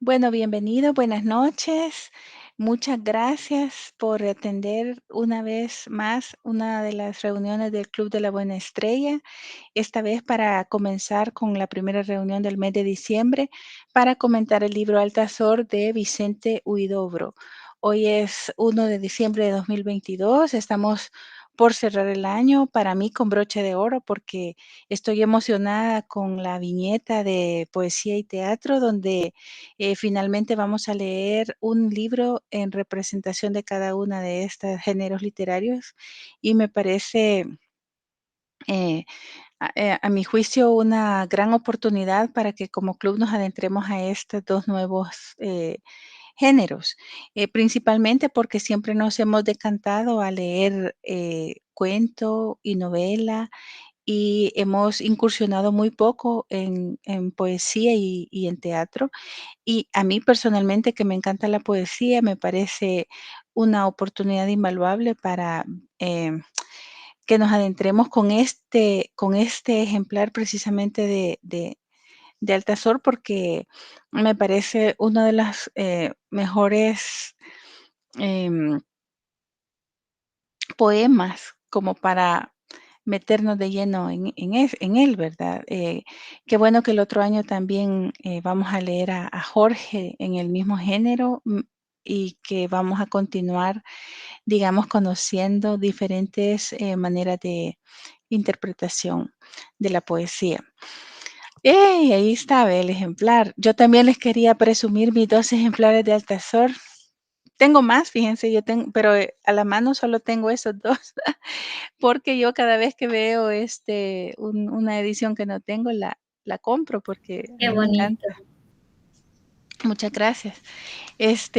Bueno, bienvenido, buenas noches. Muchas gracias por atender una vez más una de las reuniones del Club de la Buena Estrella, esta vez para comenzar con la primera reunión del mes de diciembre para comentar el libro Altazor de Vicente Huidobro. Hoy es 1 de diciembre de 2022, estamos por cerrar el año, para mí con broche de oro, porque estoy emocionada con la viñeta de poesía y teatro, donde finalmente vamos a leer un libro en representación de cada una de estos géneros literarios y me parece, eh, a mi juicio, una gran oportunidad para que como club nos adentremos a estos dos nuevos géneros, principalmente porque siempre nos hemos decantado a leer cuento y novela y hemos incursionado muy poco en poesía y en teatro. Y a mí personalmente, que me encanta la poesía, me parece una oportunidad invaluable para, que nos adentremos con este ejemplar precisamente de Altazor, porque me parece una de las, mejores, em, poemas como para meternos de lleno en él, ¿verdad? Qué bueno que el otro año también, vamos a leer a Jorge en el mismo género, y que vamos a continuar, digamos, conociendo diferentes, maneras de interpretación de la poesía. ¡Ey! Ahí está, ve el ejemplar. Yo también les quería presumir mis 2 ejemplares de Altazor. Tengo más, fíjense, yo tengo, pero, a la mano solo tengo esos 2. Porque yo cada vez que veo, una edición que no tengo, la compro porque a Qué mí me bonito. encanta. Muchas gracias.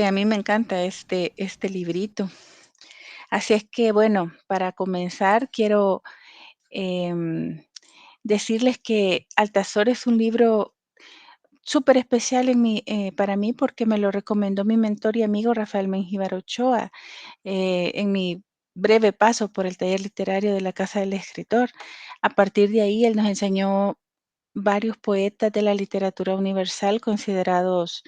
A mí me encanta este librito. Así es que, bueno, para comenzar, quiero, em, decirles que Altazor es un libro súper especial para mí, porque me lo recomendó mi mentor y amigo Rafael Mengíbar Ochoa, en mi breve paso por el taller literario de la Casa del Escritor. A partir de ahí, él nos enseñó varios poetas de la literatura universal considerados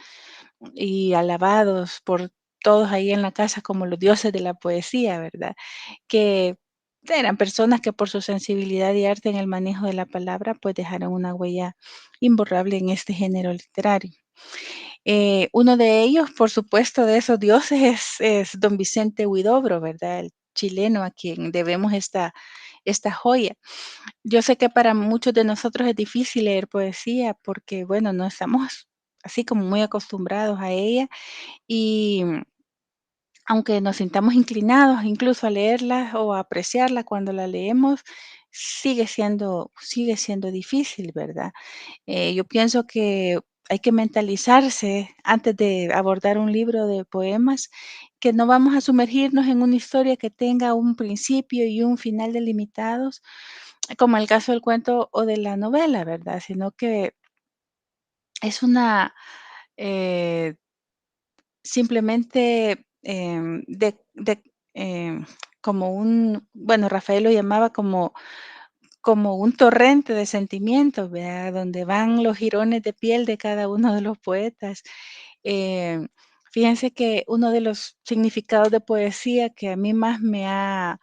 y alabados por todos ahí en la casa como los dioses de la poesía, ¿verdad? Que eran personas que por su sensibilidad y arte en el manejo de la palabra, pues dejaron una huella imborrable en este género literario. Uno de ellos, por supuesto, de esos dioses es don Vicente Huidobro, ¿verdad? El chileno a quien debemos esta joya. Yo sé que para muchos de nosotros es difícil leer poesía porque, bueno, no estamos así como muy acostumbrados a ella y aunque nos sintamos inclinados incluso a leerla o a apreciarla cuando la leemos, sigue siendo difícil, ¿verdad? Yo pienso que hay que mentalizarse antes de abordar un libro de poemas, que no vamos a sumergirnos en una historia que tenga un principio y un final delimitados, como el caso del cuento o de la novela, ¿verdad? Sino que es eh, simplemente, como bueno, Rafael lo llamaba como un torrente de sentimientos, ¿verdad? Donde van los jirones de piel de cada uno de los poetas. Eh, Fíjense que uno de los significados de poesía que a mí más me ha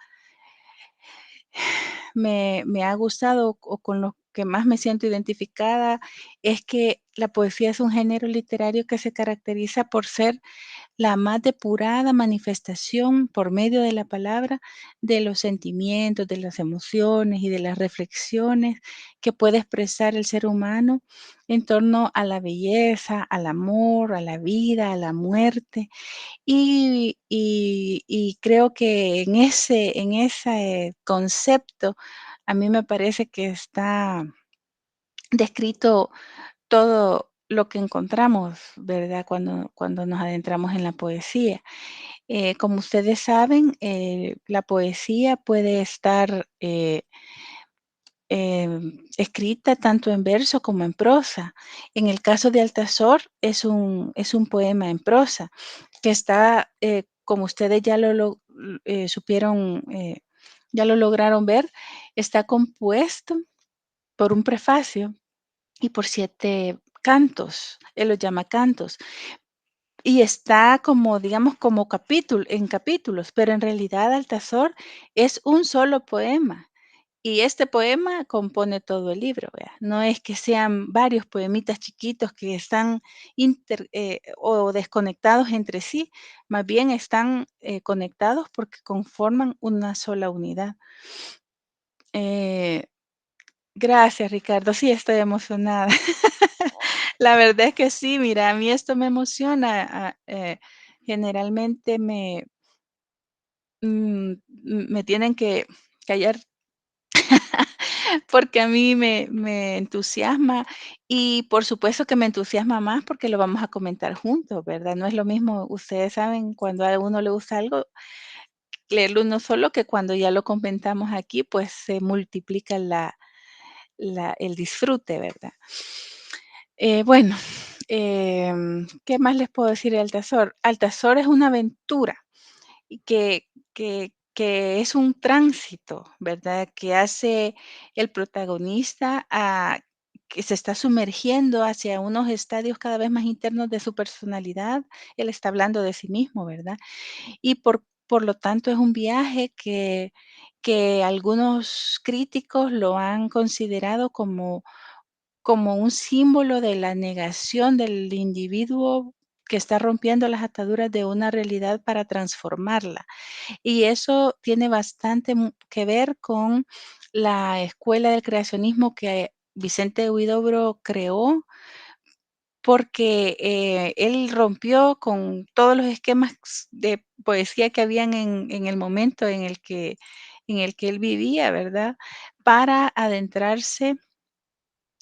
gustado o con lo que más me siento identificada es que la poesía es un género literario que se caracteriza por ser la más depurada manifestación por medio de la palabra de los sentimientos, de las emociones y de las reflexiones que puede expresar el ser humano en torno a la belleza, al amor, a la vida, a la muerte. Y creo que en ese concepto, a mí me parece que está descrito todo lo que encontramos, ¿verdad? Cuando nos adentramos en la poesía. Como ustedes saben, la poesía puede estar, escrita tanto en verso como en prosa. En el caso de Altazor es un poema en prosa que está, como ustedes supieron, ya lo lograron ver, está compuesto por un prefacio y por 7 cantos, él los llama cantos, y está como, digamos, como en capítulos, pero en realidad Altazor es un solo poema. Y este poema compone todo el libro, ¿vea? No es que sean varios poemitas chiquitos que están o desconectados entre sí, más bien están conectados porque conforman una sola unidad. Eh, Gracias, Ricardo. Sí, estoy emocionada. La verdad es que sí, mira, a mí esto me emociona. Generalmente me tienen que callar porque a mí me entusiasma y por supuesto que me entusiasma más porque lo vamos a comentar juntos, ¿verdad? No es lo mismo, ustedes saben, cuando a uno le gusta algo, leerlo uno solo que cuando ya lo comentamos aquí, pues se multiplica el disfrute, ¿verdad? Bueno, ¿qué más les puedo decir de Altazor? Altazor es una aventura y que es un tránsito, ¿verdad? Que hace el protagonista que se está sumergiendo hacia unos estadios cada vez más internos de su personalidad. Él está hablando de sí mismo, ¿verdad? Y por lo tanto es un viaje que algunos críticos lo han considerado como un símbolo de la negación del individuo que está rompiendo las ataduras de una realidad para transformarla. Y eso tiene bastante que ver con la escuela del creacionismo que Vicente Huidobro creó, porque él rompió con todos los esquemas de poesía que habían en el momento en el que él vivía, ¿verdad? Para adentrarse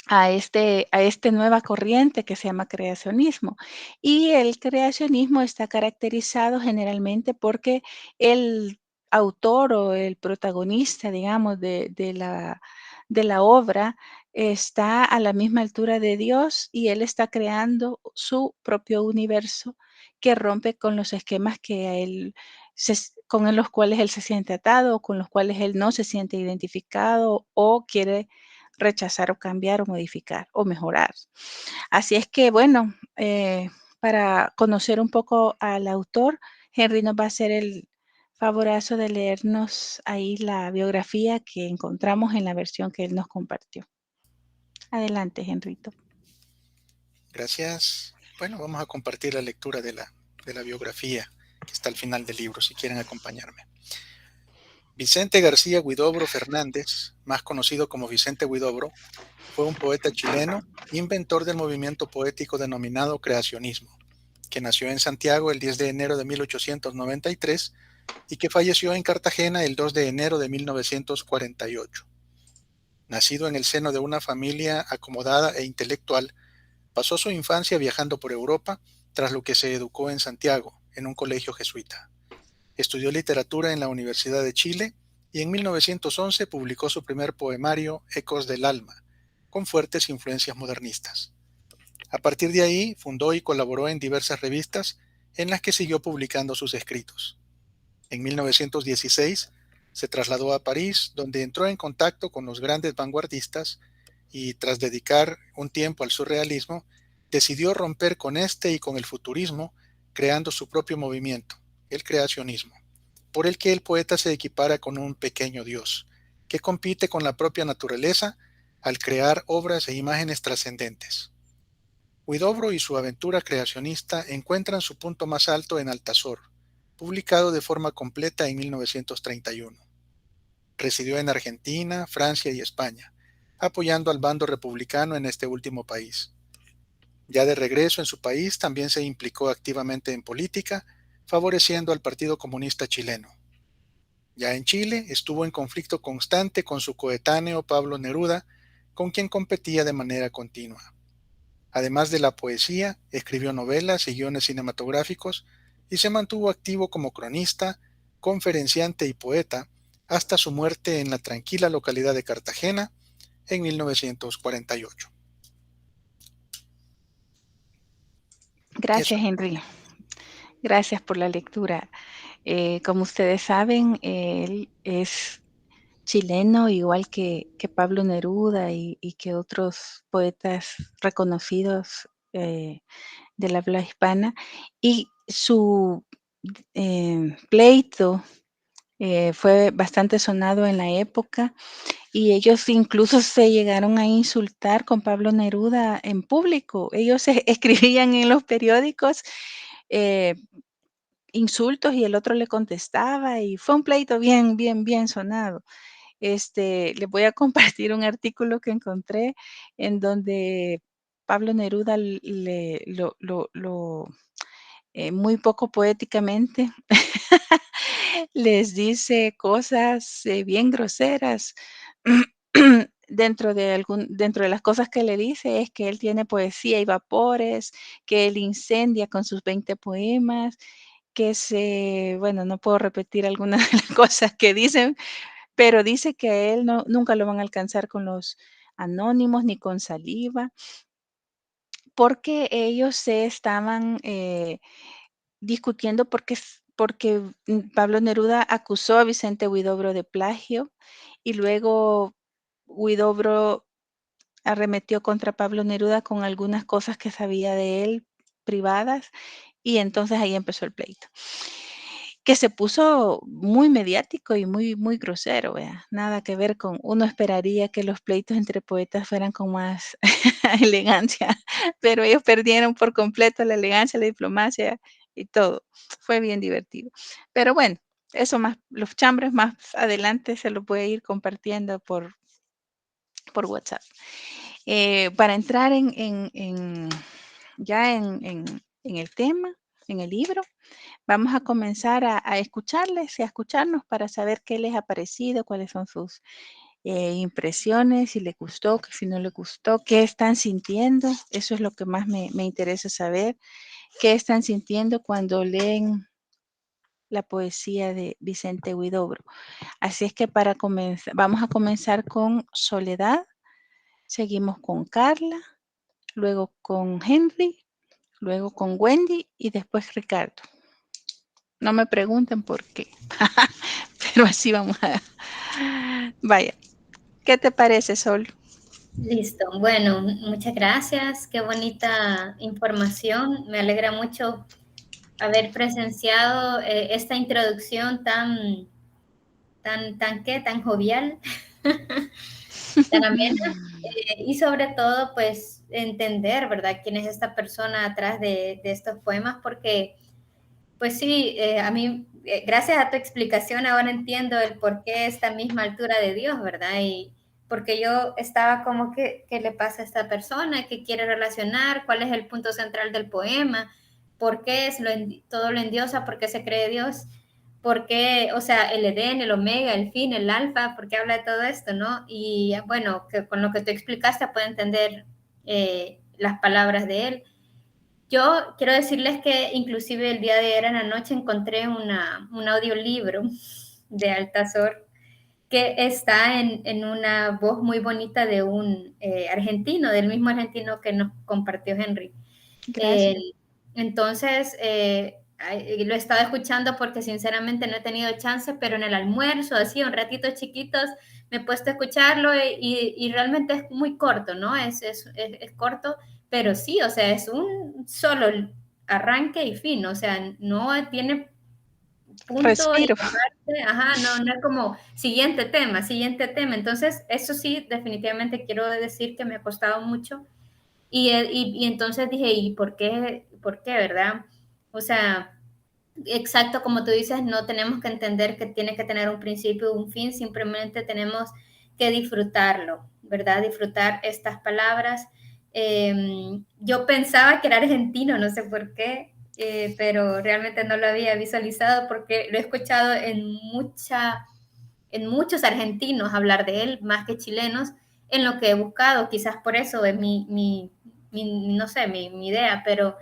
a este nueva corriente que se llama creacionismo. Y el creacionismo está caracterizado generalmente porque el autor o el protagonista, digamos, de la obra está a la misma altura de Dios y él está creando su propio universo que rompe con los esquemas que a él con los cuales él se siente atado, o con los cuales él no se siente identificado o quiere rechazar o cambiar o modificar o mejorar. Así es que, bueno, para conocer un poco al autor, Henry nos va a hacer el favorazo de leernos ahí la biografía que encontramos en la versión que él nos compartió. Adelante, Henrito. Gracias. Bueno, vamos a compartir la lectura de la biografía que está al final del libro, si quieren acompañarme. Vicente García Huidobro Fernández, más conocido como Vicente Huidobro, fue un poeta chileno, inventor del movimiento poético denominado creacionismo, que nació en Santiago el 10 de enero de 1893 y que falleció en Cartagena el 2 de enero de 1948. Nacido en el seno de una familia acomodada e intelectual, pasó su infancia viajando por Europa, tras lo que se educó en Santiago, en un colegio jesuita. Estudió literatura en la Universidad de Chile y en 1911 publicó su primer poemario, Ecos del Alma, con fuertes influencias modernistas. A partir de ahí, fundó y colaboró en diversas revistas en las que siguió publicando sus escritos. En 1916 se trasladó a París, donde entró en contacto con los grandes vanguardistas y, tras dedicar un tiempo al surrealismo, decidió romper con este y con el futurismo, creando su propio movimiento, el creacionismo, por el que el poeta se equipara con un pequeño dios, que compite con la propia naturaleza al crear obras e imágenes trascendentes. Huidobro y su aventura creacionista encuentran su punto más alto en Altazor, publicado de forma completa en 1931. Residió en Argentina, Francia y España, apoyando al bando republicano en este último país. Ya de regreso en su país, también se implicó activamente en política, favoreciendo al Partido Comunista Chileno. Ya en Chile, estuvo en conflicto constante con su coetáneo Pablo Neruda, con quien competía de manera continua. Además de la poesía, escribió novelas y guiones cinematográficos y se mantuvo activo como cronista, conferenciante y poeta hasta su muerte en la tranquila localidad de Cartagena en 1948. Eso. Gracias, Henry. Gracias por la lectura. Como ustedes saben, él es chileno, igual que Pablo Neruda y que otros poetas reconocidos del habla hispana. Y su pleito fue bastante sonado en la época y ellos incluso se llegaron a insultar con Pablo Neruda en público. Ellos escribían en los periódicos eh, insultos y el otro le contestaba y fue un pleito bien, bien, bien sonado. Les voy a compartir un artículo que encontré en donde Pablo Neruda muy poco poéticamente les dice cosas bien groseras. Dentro de las cosas que le dice es que él tiene poesía y vapores, que él incendia con sus 20 poemas, bueno, no puedo repetir algunas de las cosas que dicen, pero dice que a él nunca lo van a alcanzar con los anónimos ni con saliva, porque ellos se estaban discutiendo porque Pablo Neruda acusó a Vicente Huidobro de plagio y luego Huidobro arremetió contra Pablo Neruda con algunas cosas que sabía de él privadas y entonces ahí empezó el pleito, que se puso muy mediático y muy, muy grosero, ¿vea? Nada que ver con, uno esperaría que los pleitos entre poetas fueran con más elegancia, pero ellos perdieron por completo la elegancia, la diplomacia y todo. Fue bien divertido. Pero bueno, eso más, los chambres más adelante se los voy a ir compartiendo por WhatsApp. Para entrar ya en el tema, en el libro, vamos a comenzar a escucharles y a escucharnos para saber qué les ha parecido, cuáles son sus impresiones, si les gustó, si no les gustó, qué están sintiendo. Eso es lo que más me interesa saber, qué están sintiendo cuando leen la poesía de Vicente Huidobro. Así es que para comenzar, vamos a comenzar con Soledad, seguimos con Carla, luego con Henry, luego con Wendy y después Ricardo. No me pregunten por qué, pero así vamos a... Vaya, ¿qué te parece, Sol? Listo. Bueno, muchas gracias. Qué bonita información. Me alegra mucho haber presenciado esta introducción tan jovial, tan amena. Y sobre todo, pues, entender, ¿verdad?, quién es esta persona atrás de estos poemas, porque pues sí, a mí, gracias a tu explicación, ahora entiendo el por qué esta misma altura de Dios, ¿verdad? Y porque yo estaba como que, ¿qué le pasa a esta persona? ¿Qué quiere relacionar? ¿Cuál es el punto central del poema? ¿Por qué es todo lo endiosa? ¿Por qué se cree Dios? ¿Por qué, o sea, el Edén, el Omega, el fin, el Alfa? ¿Por qué habla de todo esto, no? Y bueno, que con lo que tú explicaste puedo entender las palabras de él. Yo quiero decirles que inclusive el día de ayer en la noche encontré un audiolibro de Altazor que está en una voz muy bonita de un argentino, del mismo argentino que nos compartió Henry. Eh, Gracias. entonces, lo he estado escuchando porque sinceramente no he tenido chance, pero en el almuerzo, así, un ratito chiquitos, me he puesto a escucharlo y realmente es muy corto, ¿no? Es corto, pero sí, o sea, es un solo arranque y fin, o sea, no tiene punto y Respiro. aparte, ajá, no es como siguiente tema. Entonces, eso sí, definitivamente quiero decir que me ha costado mucho y entonces dije, ¿y por qué, verdad? O sea, exacto, como tú dices, no tenemos que entender que tiene que tener un principio y un fin, simplemente tenemos que disfrutarlo, ¿verdad? Disfrutar estas palabras. Yo pensaba que era argentino, no sé por qué, pero realmente no lo había visualizado porque lo he escuchado en muchos argentinos hablar de él, más que chilenos, en lo que he buscado, quizás por eso es no sé, mi idea, pero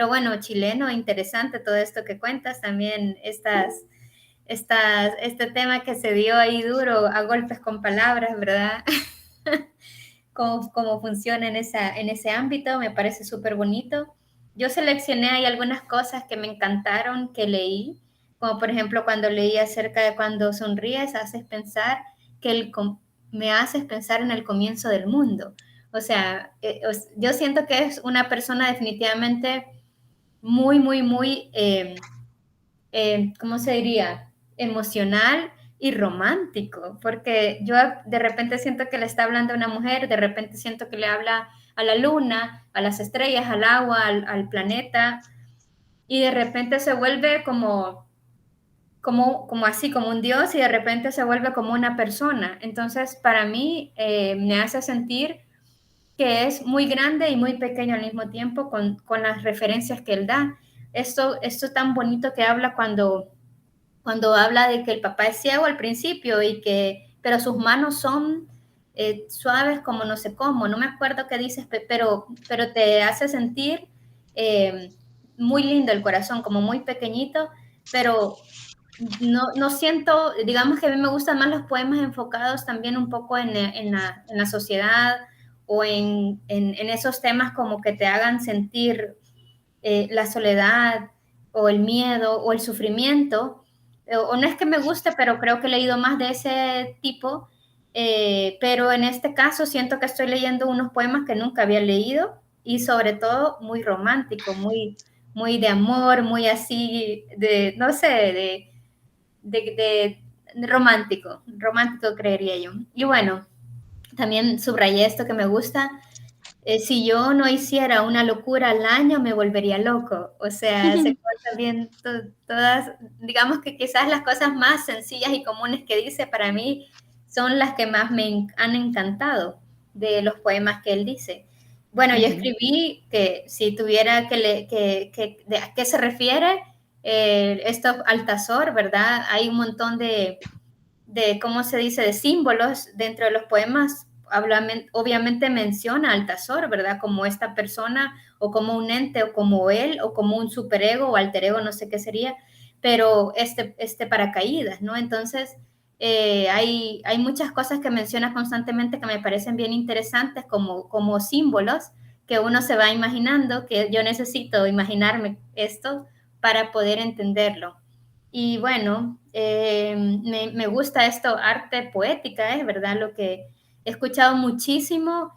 bueno, chileno, interesante todo esto que cuentas, también este tema que se dio ahí duro a golpes con palabras, ¿verdad? Cómo funciona en ese ámbito, me parece súper bonito. Yo seleccioné ahí algunas cosas que me encantaron, que leí, como por ejemplo cuando leí acerca de cuando sonríes, haces pensar, me haces pensar en el comienzo del mundo. O sea, yo siento que es una persona definitivamente muy, muy, muy, ¿cómo se diría? Emocional y romántico, porque yo de repente siento que le está hablando a una mujer, de repente siento que le habla a la luna, a las estrellas, al agua, al planeta, y de repente se vuelve como así, como un dios, y de repente se vuelve como una persona. Entonces, para mí, me hace sentir que es muy grande y muy pequeño al mismo tiempo con las referencias que él da. Esto tan bonito que habla cuando habla de que el papá es ciego al principio pero sus manos son suaves como no sé cómo, no me acuerdo qué dices, pero te hace sentir muy lindo el corazón, como muy pequeñito, pero no siento, digamos que a mí me gustan más los poemas enfocados también un poco en la sociedad o en esos temas como que te hagan sentir la soledad o el miedo o el sufrimiento, o no es que me guste, pero creo que he leído más de ese tipo, pero en este caso siento que estoy leyendo unos poemas que nunca había leído y sobre todo muy romántico, muy de amor, muy así, no sé, romántico, romántico creería yo. Y bueno, también subrayé esto que me gusta, si yo no hiciera una locura al año, me volvería loco. O sea, se cuenta bien todas, digamos que quizás las cosas más sencillas y comunes que dice para mí son las que más me han encantado de los poemas que él dice. Bueno, yo escribí que si tuviera de a qué se refiere esto Altazor, ¿verdad? Hay un montón ¿cómo se dice?, de símbolos dentro de los poemas. Obviamente menciona al Altazor, ¿verdad? Como esta persona, o como un ente, o como él, o como un superego o alter ego, no sé qué sería, pero este paracaídas, ¿no? Entonces, hay muchas cosas que menciona constantemente que me parecen bien interesantes como símbolos que uno se va imaginando, que yo necesito imaginarme esto para poder entenderlo. Y bueno, me gusta esto, arte poética, es verdad, lo que he escuchado muchísimo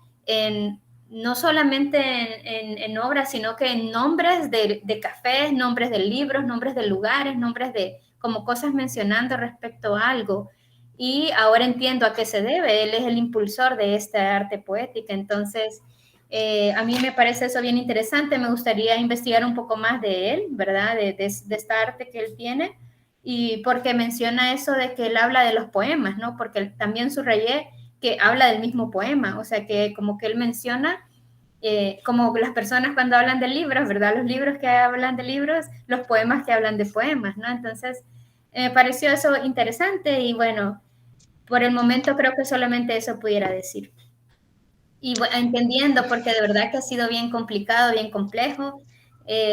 no solamente en obras, sino que en nombres de cafés, nombres de libros, nombres de lugares, nombres de como cosas mencionando respecto a algo. Y ahora entiendo a qué se debe, él es el impulsor de esta arte poética, entonces a mí me parece eso bien interesante, me gustaría investigar un poco más de él, ¿verdad? De esta arte que él tiene, y porque menciona eso de que él habla de los poemas, ¿no? Porque también subrayé que habla del mismo poema, o sea que como que él menciona, como las personas cuando hablan de libros, ¿verdad? Los libros que hablan de libros, los poemas que hablan de poemas, ¿no? Entonces, me pareció eso interesante y bueno, por el momento creo que solamente eso pudiera decir. Y entendiendo, porque de verdad que ha sido bien complicado, bien complejo.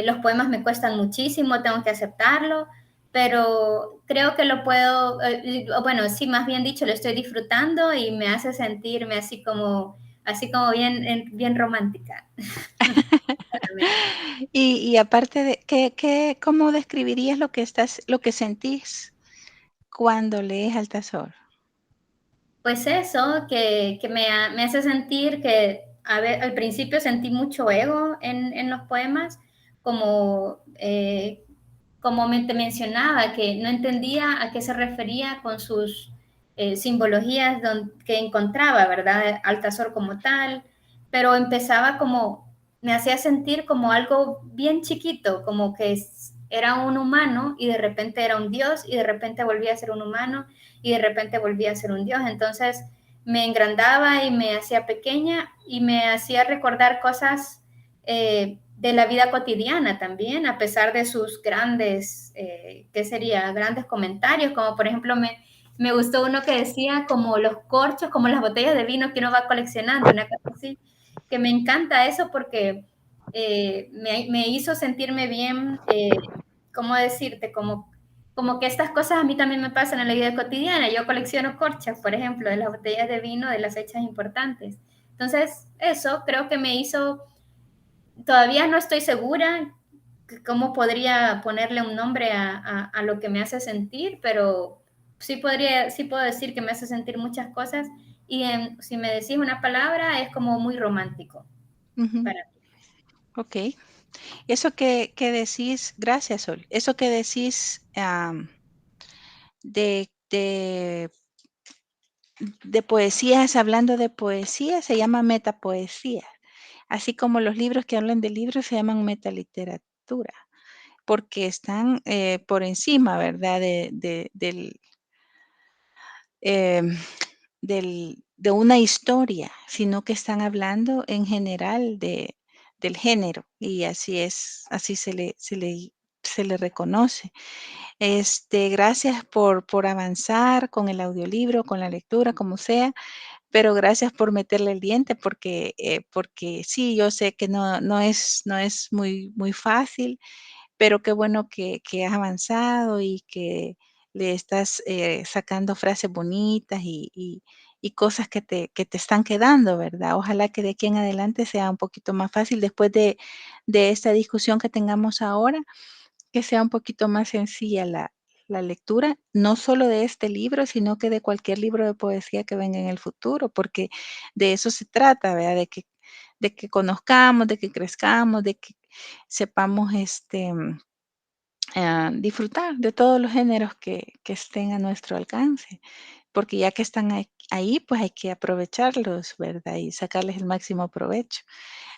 Los poemas me cuestan muchísimo, tengo que aceptarlo, pero creo que lo puedo, bueno, sí, más bien dicho, lo estoy disfrutando y me hace sentirme así como bien romántica. Y aparte de, ¿cómo describirías lo que sentís cuando lees Altazor? Pues eso, que me hace sentir que al principio sentí mucho ego en los poemas, como te mencionaba, que no entendía a qué se refería con sus simbologías que encontraba, ¿verdad? Altazor como tal, pero empezaba me hacía sentir como algo bien chiquito, como que era un humano y de repente era un dios y de repente volvía a ser un humano y de repente volvía a ser un dios. Entonces me engrandaba y me hacía pequeña y me hacía recordar cosas de la vida cotidiana también, a pesar de sus grandes, ¿qué sería? Grandes comentarios, como por ejemplo me gustó uno que decía como los corchos, como las botellas de vino que uno va coleccionando, una cosa así, que me encanta eso porque me hizo sentirme bien, ¿cómo decirte? Como que estas cosas a mí también me pasan en la vida cotidiana. Yo colecciono corchas, por ejemplo, de las botellas de vino de las fechas importantes. Entonces, eso creo que me hizo, todavía no estoy segura cómo podría ponerle un nombre a lo que me hace sentir, pero sí puedo decir que me hace sentir muchas cosas y si me decís una palabra es como muy romántico para mí. Ok. Eso que decís, gracias, Sol. Eso que decís de, de, de poesías, hablando de poesía, se llama metapoesía. Así como los libros que hablan de libros se llaman metaliteratura, porque están por encima, ¿verdad? Em, de una historia, sino que están hablando en general del género, y así es, así se le reconoce. Gracias por avanzar con el audiolibro, con la lectura, como sea, pero gracias por meterle el diente, porque sí, yo sé que no es muy fácil, pero qué bueno que has avanzado y que le estás sacando frases bonitas y cosas que te están quedando, ¿verdad? Ojalá que de aquí en adelante sea un poquito más fácil después de esta discusión que tengamos ahora, que sea un poquito más sencilla la lectura, no solo de este libro, sino que de cualquier libro de poesía que venga en el futuro, porque de eso se trata, ¿verdad? De que conozcamos, de que crezcamos, de que sepamos disfrutar de todos los géneros que estén a nuestro alcance, porque ya que están ahí, pues hay que aprovecharlos, ¿verdad? Y sacarles el máximo provecho.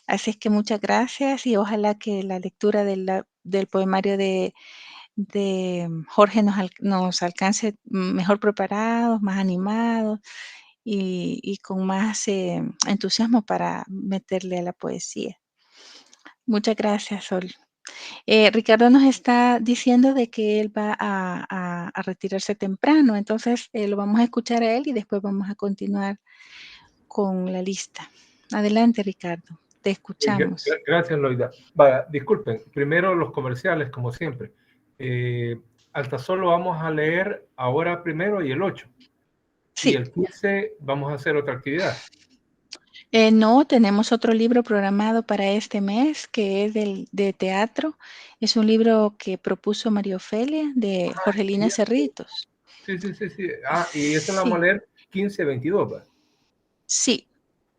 Así es que muchas gracias y ojalá que la lectura del poemario de Jorge nos alcance mejor preparados, más animados y con más entusiasmo para meterle a la poesía. Muchas gracias, Sol. Ricardo nos está diciendo de que él va a retirarse temprano, entonces lo vamos a escuchar a él y después vamos a continuar con la lista. Adelante, Ricardo, te escuchamos. Gracias, Loida. Vaya, disculpen, primero los comerciales, como siempre. Altasol lo vamos a leer ahora primero y el 8. Sí. Y el 15 vamos a hacer otra actividad. No, tenemos otro libro programado para este mes que es de teatro. Es un libro que propuso María Ofelia de Jorgelina Cerritos. Sí. Y eso lo vamos a leer 15-22, ¿va? Sí.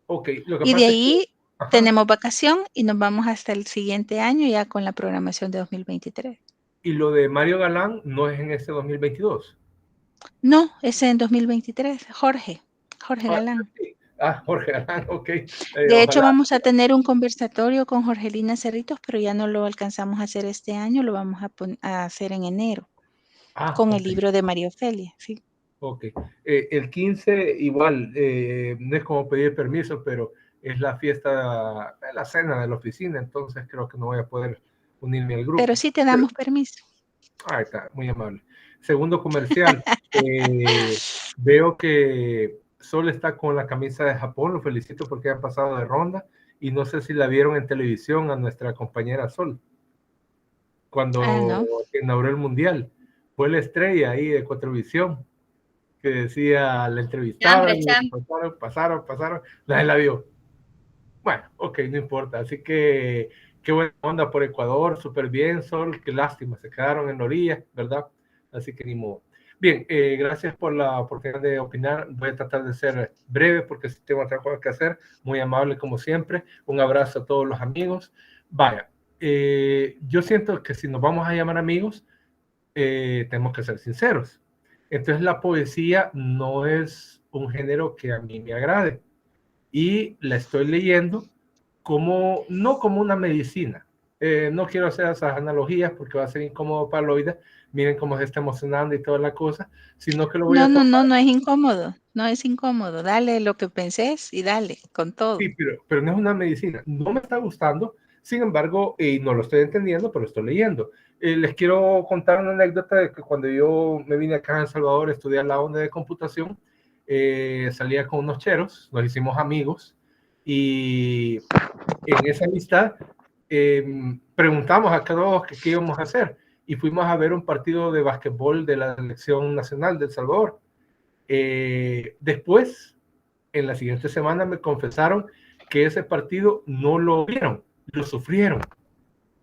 Ok, lo que Y pasa de ahí es que, tenemos vacación y nos vamos hasta el siguiente año ya con la programación de 2023. ¿Y lo de Mario Galán no es en este 2022? No, es en 2023. Jorge Galán. Sí. Jorge Galán, ok. De hecho, Ojalá. vamos a tener un conversatorio con Jorgelina Cerritos, pero ya no lo alcanzamos a hacer este año, lo vamos a hacer en enero, con el libro de María Ofelia, sí. Ok. El 15 igual, no es como pedir permiso, pero es la fiesta, la cena de la oficina, entonces creo que no voy a poder unirme al grupo. Pero sí te damos permiso. Ahí está, muy amable. Segundo comercial, veo que Sol está con la camisa de Japón, lo felicito porque han pasado de ronda y no sé si la vieron en televisión a nuestra compañera Sol cuando no. inauguró el mundial. Fue la estrella ahí de Cuatrovisión que decía, la entrevistaron, pasaron, nadie la vio. Bueno, ok, no importa. Así que qué buena onda por Ecuador, súper bien, Sol, qué lástima, se quedaron en la orilla, ¿verdad? Así que ni modo. Bien, gracias por la oportunidad de opinar. Voy a tratar de ser breve porque tengo otra cosa que hacer. Muy amable como siempre. Un abrazo a todos los amigos. Vaya, yo siento que si nos vamos a llamar amigos, tenemos que ser sinceros. Entonces la poesía no es un género que a mí me agrade y la estoy leyendo no como una medicina. No quiero hacer esas analogías porque va a ser incómodo para Loida. Miren cómo se está emocionando y toda la cosa, sino que lo voy a tomar. No es incómodo, no es incómodo. Dale lo que pensés y dale, con todo. Sí, pero no es una medicina. No me está gustando, sin embargo, no lo estoy entendiendo, pero estoy leyendo. Les quiero contar una anécdota de que cuando yo me vine acá a El Salvador a estudiar la onda de computación, salía con unos cheros, nos hicimos amigos y en esa amistad preguntamos a cada uno qué íbamos a hacer y fuimos a ver un partido de básquetbol de la selección nacional de El Salvador. Después, en la siguiente semana me confesaron que ese partido no lo vieron, lo sufrieron.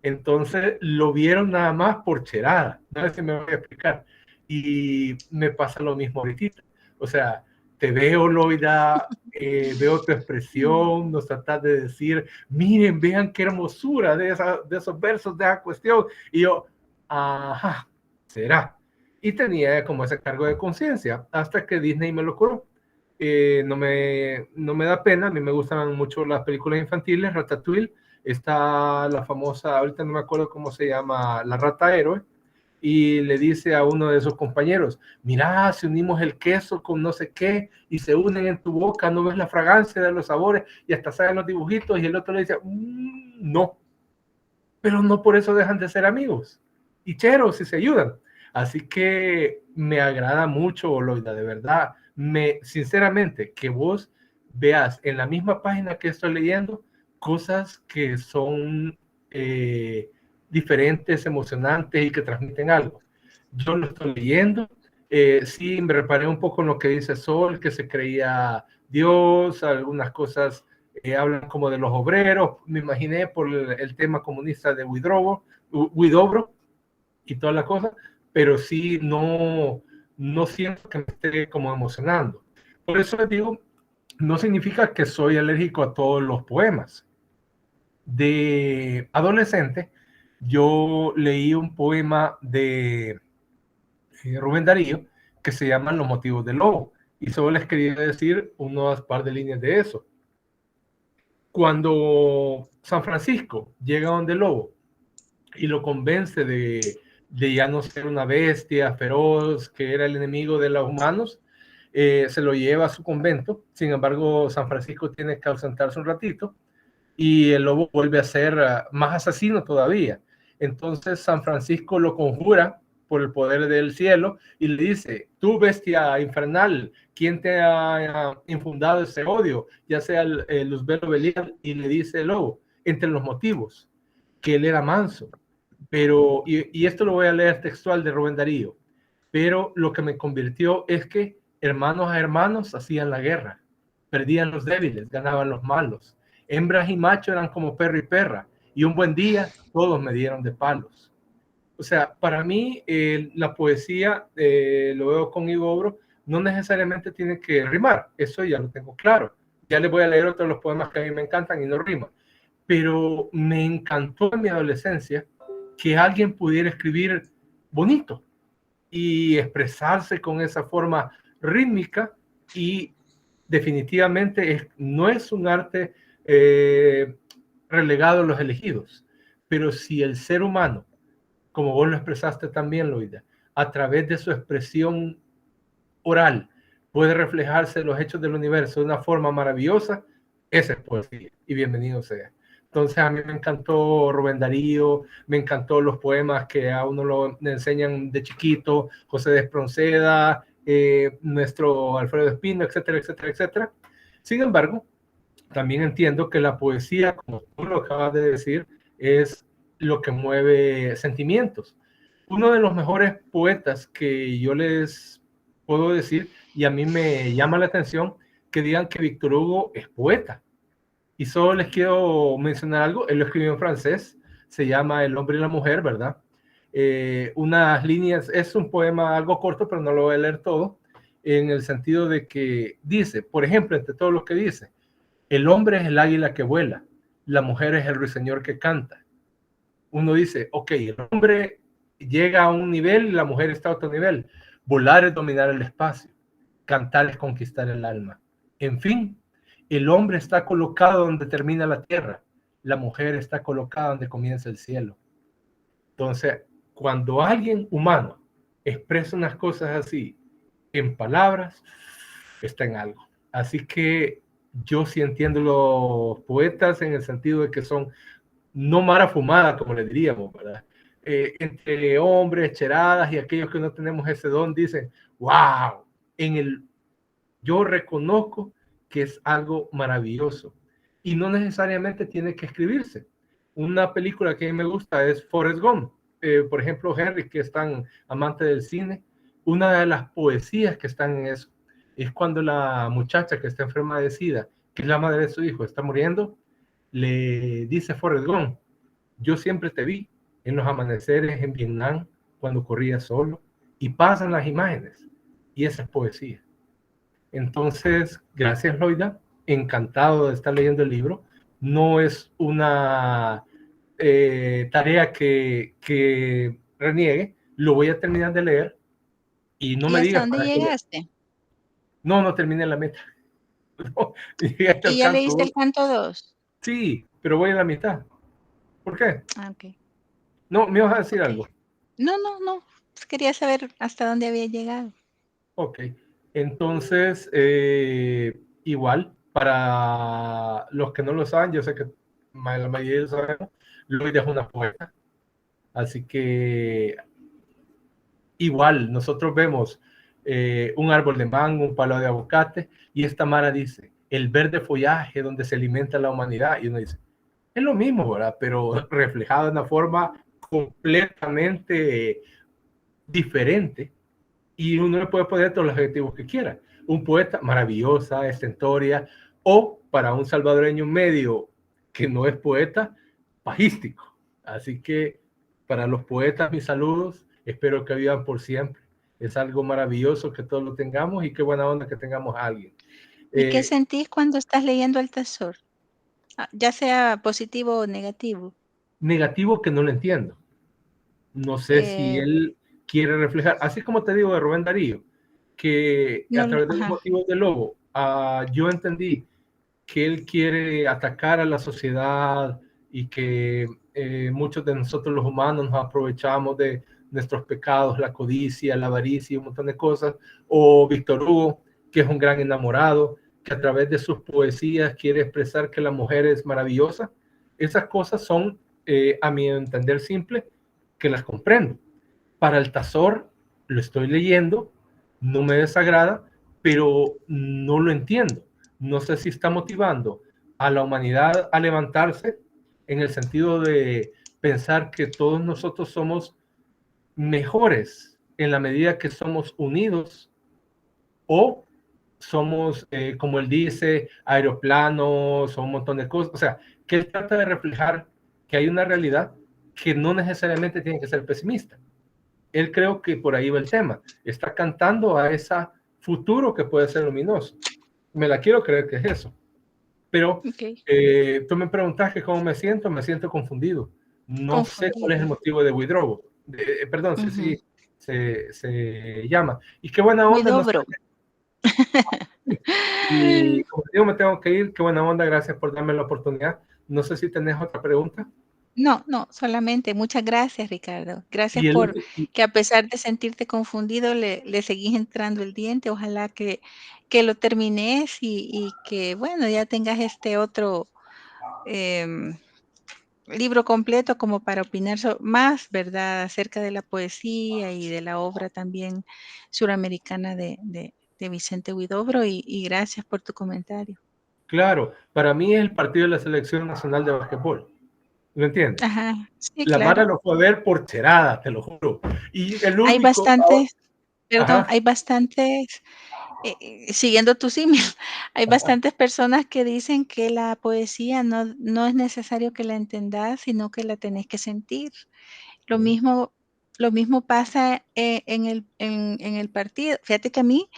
Entonces lo vieron nada más por cherada. No sé si me voy a explicar. Y me pasa lo mismo ahorita. O sea, te veo, Loida, veo tu expresión, nos tratas de decir, miren, vean qué hermosura de esos versos, de esa cuestión. Y yo, ajá, será. Y tenía como ese cargo de conciencia hasta que Disney me lo curó. No me da pena, a mí me gustan mucho las películas infantiles. Ratatouille, está la famosa, ahorita no me acuerdo cómo se llama, la rata héroe, y le dice a uno de sus compañeros, mira, si unimos el queso con no sé qué y se unen en tu boca, no ves la fragancia de los sabores y hasta salen los dibujitos, y el otro le dice, no, pero no por eso dejan de ser amigos y cheros y se ayudan. Así que me agrada mucho, Loida, de verdad. Sinceramente, que vos veas en la misma página que estoy leyendo cosas que son diferentes, emocionantes y que transmiten algo. Yo lo estoy leyendo. Sí, me reparé un poco en lo que dice Sol, que se creía Dios, algunas cosas hablan como de los obreros, me imaginé por el tema comunista de Huidobro y toda la cosa, pero sí no siento que me esté como emocionando. Por eso les digo, no significa que soy alérgico a todos los poemas. De adolescente, yo leí un poema de Rubén Darío que se llama Los motivos del lobo, y solo les quería decir unas par de líneas de eso. Cuando San Francisco llega donde el lobo y lo convence de ya no ser una bestia feroz que era el enemigo de los humanos, se lo lleva a su convento. Sin embargo, San Francisco tiene que ausentarse un ratito y el lobo vuelve a ser más asesino todavía. Entonces San Francisco lo conjura por el poder del cielo y le dice, tú bestia infernal, ¿quién te ha infundado ese odio? Ya sea el Luzbelo Belial, y le dice el lobo, entre los motivos, que él era manso. Pero, y esto lo voy a leer textual de Rubén Darío, pero lo que me convirtió es que hermanos a hermanos hacían la guerra, perdían los débiles, ganaban los malos, hembras y machos eran como perro y perra, y un buen día todos me dieron de palos. O sea, para mí la poesía, lo veo con Huidobro, no necesariamente tiene que rimar, eso ya lo tengo claro. Ya les voy a leer otros de los poemas que a mí me encantan y no riman, pero me encantó en mi adolescencia que alguien pudiera escribir bonito y expresarse con esa forma rítmica, y definitivamente no es un arte relegado a los elegidos, pero si el ser humano, como vos lo expresaste también, Loida, a través de su expresión oral puede reflejarse en los hechos del universo de una forma maravillosa, esa es poesía, y bienvenido sea. Entonces a mí me encantó Rubén Darío, me encantó los poemas que a uno lo enseñan de chiquito, José de Espronceda, nuestro Alfredo Espino, etcétera, etcétera, etcétera. Sin embargo, también entiendo que la poesía, como tú lo acabas de decir, es lo que mueve sentimientos. Uno de los mejores poetas que yo les puedo decir, y a mí me llama la atención que digan que Víctor Hugo es poeta. Y solo les quiero mencionar algo, él lo escribió en francés, se llama El hombre y la mujer, ¿verdad? Unas líneas, es un poema algo corto, pero no lo voy a leer todo, en el sentido de que dice, por ejemplo, entre todo lo que dice, el hombre es el águila que vuela, la mujer es el ruiseñor que canta. Uno dice, ok, el hombre llega a un nivel y la mujer está a otro nivel. Volar es dominar el espacio, cantar es conquistar el alma. En fin, el hombre está colocado donde termina la tierra, la mujer está colocada donde comienza el cielo. Entonces, cuando alguien humano expresa unas cosas así en palabras, está en algo. Así que yo sí entiendo los poetas en el sentido de que son no mara fumada, como le diríamos, ¿verdad? Entre hombres, cheradas y aquellos que no tenemos ese don, dicen, wow, yo reconozco que es algo maravilloso y no necesariamente tiene que escribirse. Una película que a mí me gusta es Forrest Gump. Por ejemplo, Henry, que es tan amante del cine, una de las poesías que están en eso es cuando la muchacha que está enferma de SIDA, que es la madre de su hijo, está muriendo, le dice Forrest Gump, yo siempre te vi en los amaneceres en Vietnam cuando corrías solo, y pasan las imágenes, y esa es poesía. Entonces, gracias Loida, encantado de estar leyendo el libro. No es una tarea que reniegue, lo voy a terminar de leer y no ¿Y me hasta digas dónde para qué. llegaste? No terminé la meta. No, llegué hasta ¿Y el ya canto leíste 2. el canto 2? Sí, pero voy a la mitad. ¿Por qué? Ah, ok. No, me vas a decir Ok. algo. No. Pues quería saber hasta dónde había llegado. Ok. Entonces, igual, para los que no lo saben, yo sé que la mayoría lo sabemos, Loida es una poeta. Así que igual, nosotros vemos un árbol de mango, un palo de aguacate, y esta Mara dice, el verde follaje donde se alimenta la humanidad. Y uno dice, es lo mismo, ¿verdad? Pero reflejado de una forma completamente diferente, y uno le puede poner todos los adjetivos que quiera. Un poeta maravillosa, estentoria, o para un salvadoreño medio que no es poeta, pajístico. Así que para los poetas, mis saludos, espero que vivan por siempre. Es algo maravilloso que todos lo tengamos y qué buena onda que tengamos a alguien. ¿Y qué sentís cuando estás leyendo Altazor? Ya sea positivo o negativo. Negativo que no lo entiendo. No sé si Eh, él quiere reflejar, así como te digo de Rubén Darío, que a través de los ajá. motivos del lobo, yo entendí que él quiere atacar a la sociedad y que muchos de nosotros los humanos nos aprovechamos de nuestros pecados, la codicia, la avaricia y un montón de cosas, o Víctor Hugo, que es un gran enamorado, que a través de sus poesías quiere expresar que la mujer es maravillosa. Esas cosas son, a mi entender simple, que las comprendo. Para Altazor lo estoy leyendo, no me desagrada, pero no lo entiendo. No sé si está motivando a la humanidad a levantarse en el sentido de pensar que todos nosotros somos mejores en la medida que somos unidos, o somos, como él dice, aeroplanos o un montón de cosas. O sea, que él trata de reflejar que hay una realidad que no necesariamente tiene que ser pesimista. Él creo que por ahí va el tema. Está cantando a ese futuro que puede ser luminoso. Me la quiero creer que es eso. Pero Okay. tú me preguntas que cómo me siento confundido. No sé cuál es el Confundido. motivo de withdraw. Perdón, Uh-huh. se llama. Y qué buena onda. No sé. Widobro. Y como digo, me tengo que ir. Qué buena onda. Gracias por darme la oportunidad. No sé si tenés otra pregunta. No, solamente muchas gracias, Ricardo. Gracias Y por que a pesar de sentirte confundido, le seguís entrando el diente. Ojalá que lo termines y que, bueno, ya tengas este otro libro completo como para opinar más, ¿verdad?, acerca de la poesía y de la obra también suramericana de Vicente Huidobro, y gracias por tu comentario. Claro, para mí es el partido de la Selección Nacional de Básquetbol. ¿Lo entiendes? Ajá, sí, La Mara claro. lo fue a ver por cherada, te lo juro. Y el Hay único... bastantes, perdón, Ajá. hay bastantes, siguiendo tu símil, hay bastantes personas que dicen que la poesía no es necesario que la entendas, sino que la tenés que sentir. Lo mismo pasa, en el partido. Fíjate que a mí,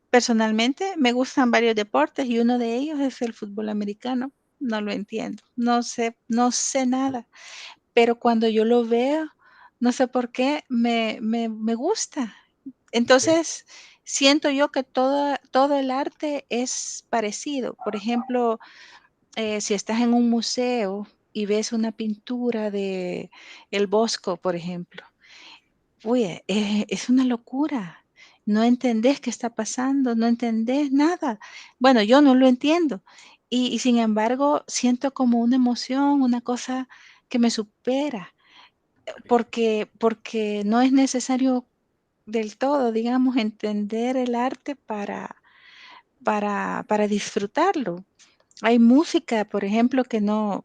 personalmente, me gustan varios deportes y uno de ellos es el fútbol americano. No lo entiendo, no sé nada, pero cuando yo lo veo, no sé por qué me gusta. Okay. Entonces, siento yo que todo el arte es parecido. Por ejemplo, si estás en un museo y ves una pintura de El Bosco, por ejemplo, uy, es una locura. No entendés qué está pasando, no entendés nada. Bueno, yo no lo entiendo. Y sin embargo, siento como una emoción, una cosa que me supera, porque no es necesario del todo, digamos, entender el arte para disfrutarlo. Hay música, por ejemplo, que no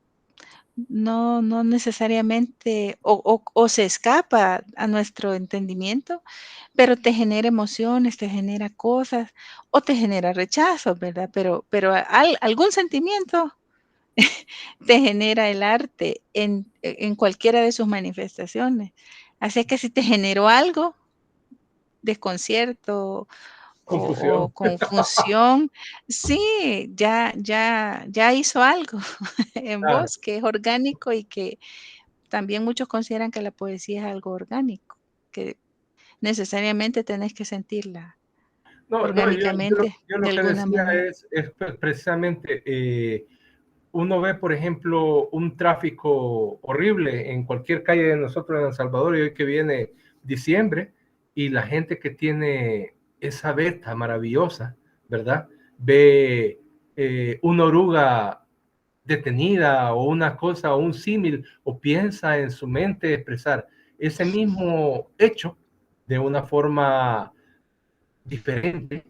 necesariamente o se escapa a nuestro entendimiento, pero te genera emociones, te genera cosas o te genera rechazo, ¿verdad? Pero algún sentimiento te genera el arte en cualquiera de sus manifestaciones. Así que si te generó algo, desconcierto o Confusión. confusión, sí, ya hizo algo en Claro. vos que es orgánico y que también muchos consideran que la poesía es algo orgánico, que necesariamente tenés que sentirla No, orgánicamente yo de lo que alguna decía manera. es precisamente, uno ve, por ejemplo, un tráfico horrible en cualquier calle de nosotros en El Salvador, y hoy que viene diciembre, y la gente que tiene esa beta maravillosa, ¿verdad? Ve una oruga detenida o una cosa o un símil, o piensa en su mente expresar ese mismo hecho de una forma diferente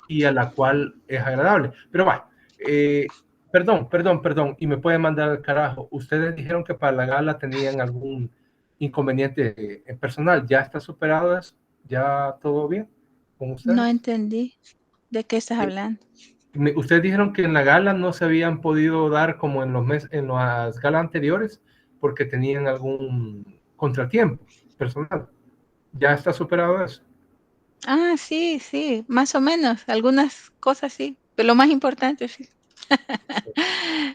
y a la cual es agradable. Pero va, perdón, y me pueden mandar al carajo. Ustedes dijeron que para la gala tenían algún inconveniente personal. ¿Ya está superado eso? ¿Ya todo bien con No ustedes? entendí de qué estás hablando. Ustedes dijeron que en la gala no se habían podido dar como en las galas anteriores porque tenían algún contratiempo personal. ¿Ya está superado eso? Ah, sí, sí, más o menos, algunas cosas sí, pero lo más importante sí.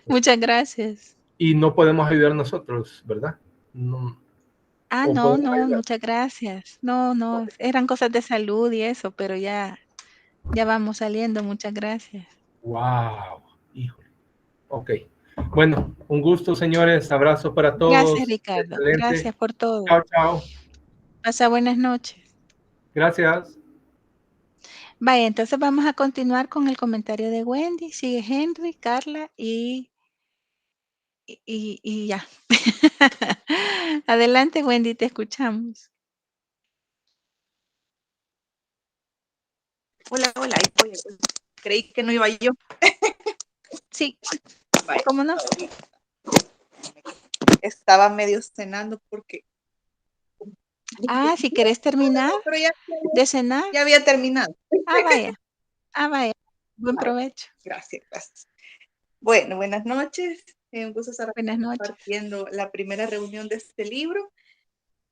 Muchas gracias. Y no podemos ayudar nosotros, ¿verdad? No, Ah, o no, podemos no, ayudar. muchas gracias. No, no, eran cosas de salud y eso, pero ya vamos saliendo, muchas gracias. Wow, híjole. Ok. Bueno, un gusto, señores. Abrazo para Gracias, todos. Ricardo. Excelente. Gracias por todo. Chao, chao. Pasa buenas noches. Gracias. Vaya, entonces vamos a continuar con el comentario de Wendy. Sigue Henry, Carla y ya. Adelante, Wendy, te escuchamos. Hola, hola, ahí estoy. Creí que no iba yo. Sí, Vaya, ¿cómo no? estaba medio cenando porque... Ah, si querés terminar Pero de cenar. ya había terminado. Ah, vaya. Ah, vaya. Buen Vaya, provecho. gracias, gracias. Bueno, buenas noches. Un gusto estar Buenas noches. compartiendo la primera reunión de este libro,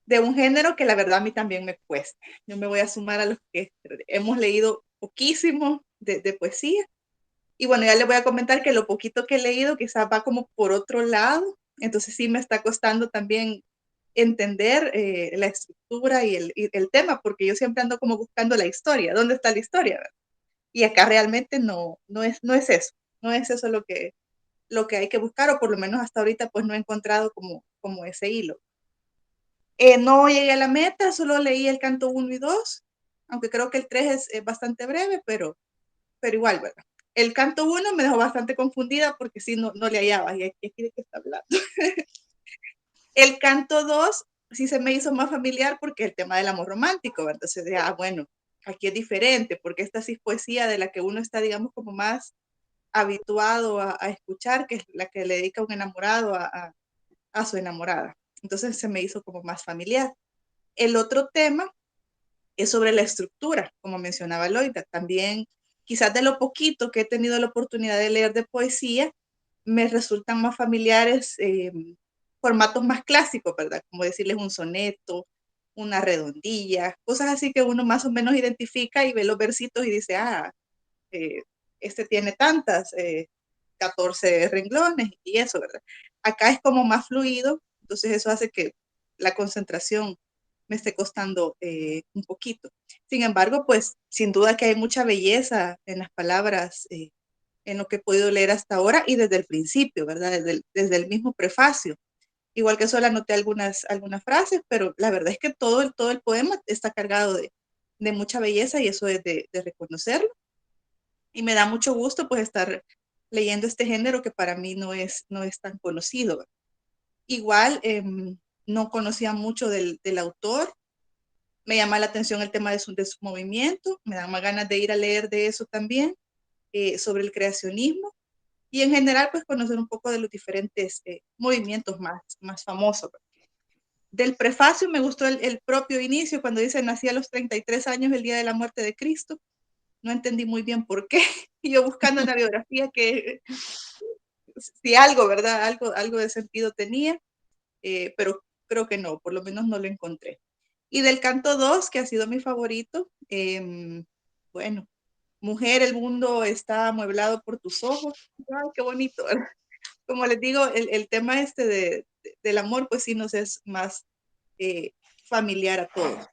de un género que la verdad a mí también me cuesta. Yo me voy a sumar a los que hemos leído poquísimo de poesía. Y bueno, ya les voy a comentar que lo poquito que he leído quizás va como por otro lado. Entonces sí me está costando también entender la estructura y el tema, porque yo siempre ando como buscando la historia. ¿Dónde está la historia? ¿Verdad? Y acá realmente no es eso. No es eso lo que hay que buscar, o por lo menos hasta ahorita pues no he encontrado como ese hilo. No llegué a la meta, solo leí el canto 1 y 2, aunque creo que el 3 es bastante breve, pero igual, ¿verdad? El canto 1 me dejó bastante confundida porque sí, no le hallaba. ¿Y aquí de qué está hablando? El canto 2 sí se me hizo más familiar porque el tema del amor romántico, ¿verdad? Entonces, bueno, aquí es diferente porque esta sí es poesía de la que uno está, digamos, como más habituado a escuchar, que es la que le dedica un enamorado a su enamorada. Entonces se me hizo como más familiar. El otro tema es sobre la estructura, como mencionaba Loida. También, quizás de lo poquito que he tenido la oportunidad de leer de poesía, me resultan más familiares formatos más clásicos, ¿verdad? Como decirles un soneto, una redondilla, cosas así que uno más o menos identifica y ve los versitos y dice, este tiene tantas, 14 renglones y eso, ¿verdad? Acá es como más fluido, entonces eso hace que la concentración me esté costando un poquito. Sin embargo, pues sin duda que hay mucha belleza en las palabras, en lo que he podido leer hasta ahora y desde el principio, ¿verdad? Desde el mismo prefacio. Igual que solo anoté algunas frases, pero la verdad es que todo el poema está cargado de mucha belleza y eso es de reconocerlo. Y me da mucho gusto pues estar leyendo este género que para mí no es tan conocido. Igual no conocía mucho del autor, me llama la atención el tema de su movimiento, me dan más ganas de ir a leer de eso también, sobre el creacionismo y en general pues conocer un poco de los diferentes movimientos más famosos. Del prefacio me gustó el propio inicio cuando dice nací a los 33 años el día de la muerte de Cristo. No entendí muy bien por qué. Y yo buscando en la biografía que si algo, ¿verdad? Algo de sentido tenía, pero creo que no, por lo menos no lo encontré. Y del canto 2, que ha sido mi favorito, bueno, mujer, el mundo está amueblado por tus ojos. Ay, qué bonito, ¿verdad? Como les digo, el tema este del amor, pues sí nos es más familiar a todos.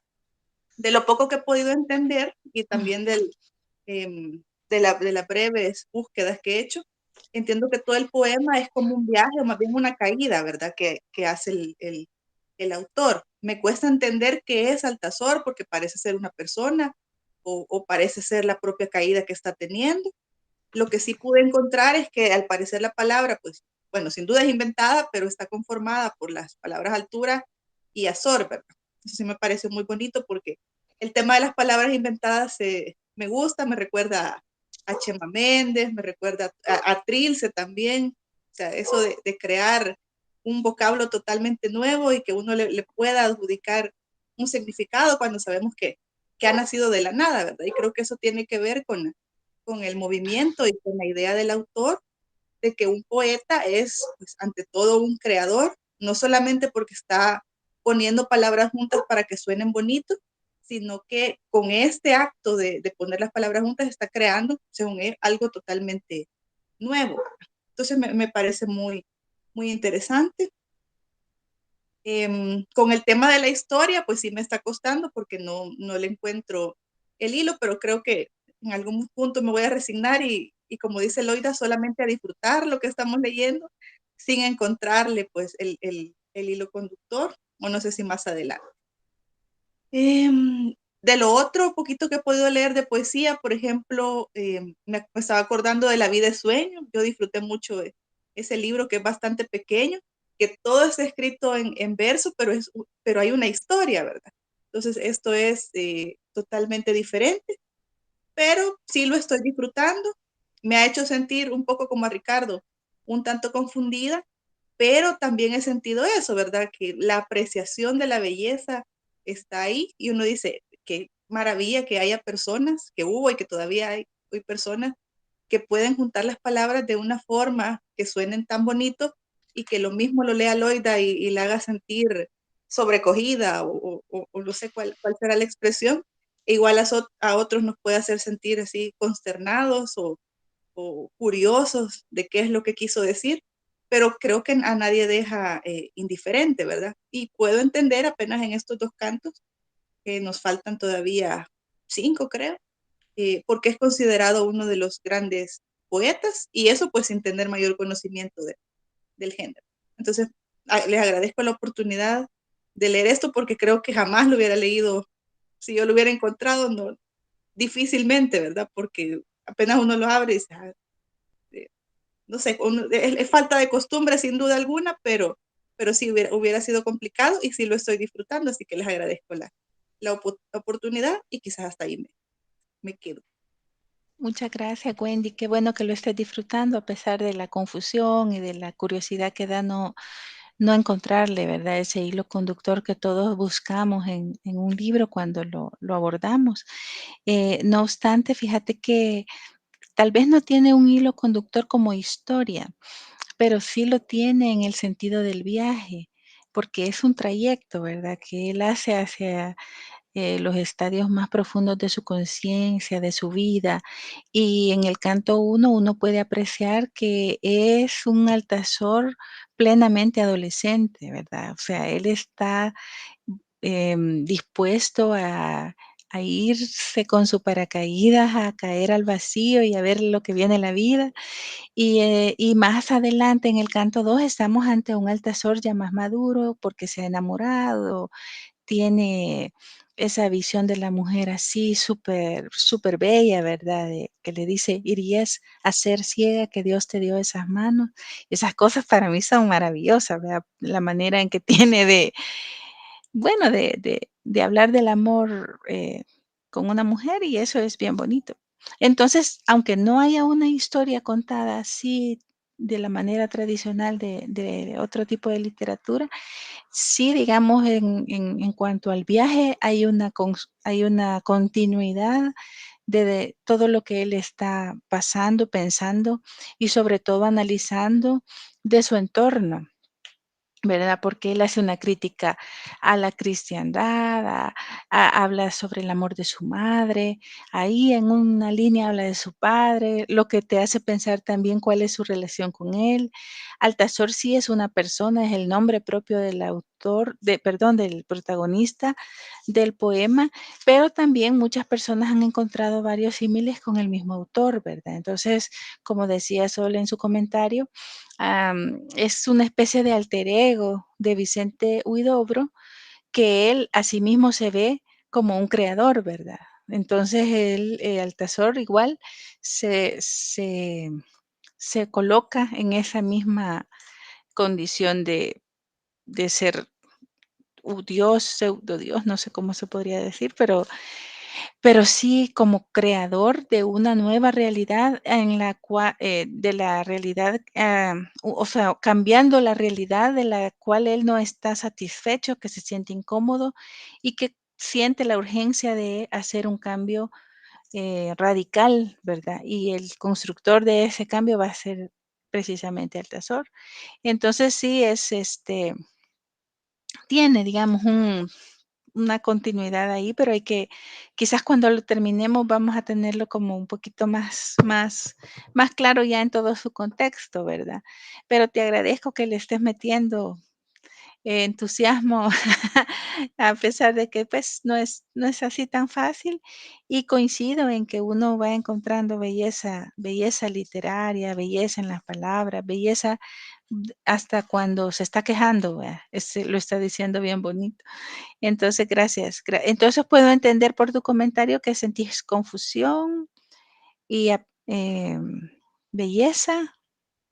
De lo poco que he podido entender y también de las breves búsquedas que he hecho, entiendo que todo el poema es como un viaje o más bien una caída, ¿verdad? Que hace el autor. Me cuesta entender qué es Altazor porque parece ser una persona o parece ser la propia caída que está teniendo. Lo que sí pude encontrar es que al parecer la palabra, pues, bueno, sin duda es inventada, pero está conformada por las palabras altura y azor, ¿verdad? Eso sí me parece muy bonito porque el tema de las palabras inventadas me gusta, me recuerda a Chema Méndez, me recuerda a Trilce también, o sea, eso de crear un vocablo totalmente nuevo y que uno le pueda adjudicar un significado cuando sabemos que ha nacido de la nada, ¿verdad? Y creo que eso tiene que ver con el movimiento y con la idea del autor de que un poeta es, pues, ante todo un creador, no solamente porque está poniendo palabras juntas para que suenen bonitos, sino que con este acto de poner las palabras juntas está creando, según él, algo totalmente nuevo. Entonces me parece muy, muy interesante. Con el tema de la historia, pues sí me está costando porque no le encuentro el hilo, pero creo que en algún punto me voy a resignar y como dice Loida, solamente a disfrutar lo que estamos leyendo sin encontrarle pues el hilo conductor, o no sé si más adelante. De lo otro, poquito que he podido leer de poesía, por ejemplo, me estaba acordando de La vida es sueño. Yo disfruté mucho de ese libro que es bastante pequeño, que todo está escrito en verso, pero hay una historia, ¿verdad? Entonces, esto es totalmente diferente, pero sí lo estoy disfrutando. Me ha hecho sentir un poco como a Ricardo, un tanto confundida, pero también he sentido eso, ¿verdad? Que la apreciación de la belleza está ahí y uno dice, qué maravilla que haya personas, que hubo y que todavía hay hoy personas que pueden juntar las palabras de una forma que suenen tan bonito y que lo mismo lo lea Loida y la haga sentir sobrecogida o no sé cuál será la expresión. E igual a otros nos puede hacer sentir así consternados o curiosos de qué es lo que quiso decir, pero creo que a nadie deja indiferente, ¿verdad? Y puedo entender apenas en estos dos cantos que nos faltan todavía 5, creo, porque es considerado uno de los grandes poetas y eso pues sin tener mayor conocimiento del género. Entonces, les agradezco la oportunidad de leer esto porque creo que jamás lo hubiera leído si yo lo hubiera encontrado, no, difícilmente, ¿verdad? Porque apenas uno lo abre y dice, no sé, es falta de costumbre sin duda alguna, pero sí hubiera sido complicado y sí lo estoy disfrutando, así que les agradezco la oportunidad y quizás hasta ahí me quedo. Muchas gracias, Wendy. Qué bueno que lo estés disfrutando a pesar de la confusión y de la curiosidad que da no encontrarle, ¿verdad? Ese hilo conductor que todos buscamos en un libro cuando lo abordamos. No obstante, fíjate que tal vez no tiene un hilo conductor como historia, pero sí lo tiene en el sentido del viaje, porque es un trayecto, ¿verdad? Que él hace hacia los estadios más profundos de su conciencia, de su vida. Y en el canto 1 uno puede apreciar que es un Altazor plenamente adolescente, ¿verdad? O sea, él está dispuesto a irse con su paracaídas, a caer al vacío y a ver lo que viene la vida. Y más adelante en el canto 2 estamos ante un Altazor ya más maduro porque se ha enamorado, tiene esa visión de la mujer así súper, súper bella, ¿verdad? Que le dice, irías a ser ciega, que Dios te dio esas manos. Esas cosas para mí son maravillosas, ¿verdad? La manera en que tiene bueno, de hablar del amor con una mujer y eso es bien bonito. Entonces, aunque no haya una historia contada así de la manera tradicional de otro tipo de literatura, sí, digamos, en cuanto al viaje, hay una continuidad de todo lo que él está pasando, pensando y sobre todo analizando de su entorno. ¿verdad? Porque él hace una crítica a la cristiandad, habla sobre el amor de su madre, ahí en una línea habla de su padre, lo que te hace pensar también cuál es su relación con él. Altazor sí es una persona, es el nombre propio del autor, perdón, del protagonista del poema, pero también muchas personas han encontrado varios símiles con el mismo autor, ¿verdad? Entonces, como decía Sol en su comentario, es una especie de alter ego de Vicente Huidobro, que él asimismo se ve como un creador, ¿verdad? Entonces él, Altazor igual se, se, se coloca en esa misma condición de ser un dios, pseudo dios, no sé cómo se podría decir, pero sí como creador de una nueva realidad en la cual, de la realidad, o sea, cambiando la realidad de la cual él no está satisfecho, que se siente incómodo y que siente la urgencia de hacer un cambio radical, ¿verdad? Y el constructor de ese cambio va a ser precisamente Altazor. Entonces sí es tiene, digamos, una continuidad ahí, pero hay que, quizás cuando lo terminemos vamos a tenerlo como un poquito más claro ya en todo su contexto, ¿verdad? Pero te agradezco que le estés metiendo entusiasmo a pesar de que pues no es así tan fácil y coincido en que uno va encontrando belleza literaria, belleza en las palabras, belleza hasta cuando se está quejando, ¿verdad? Lo está diciendo bien bonito. Entonces, gracias. Entonces puedo entender por tu comentario que sentís confusión y belleza,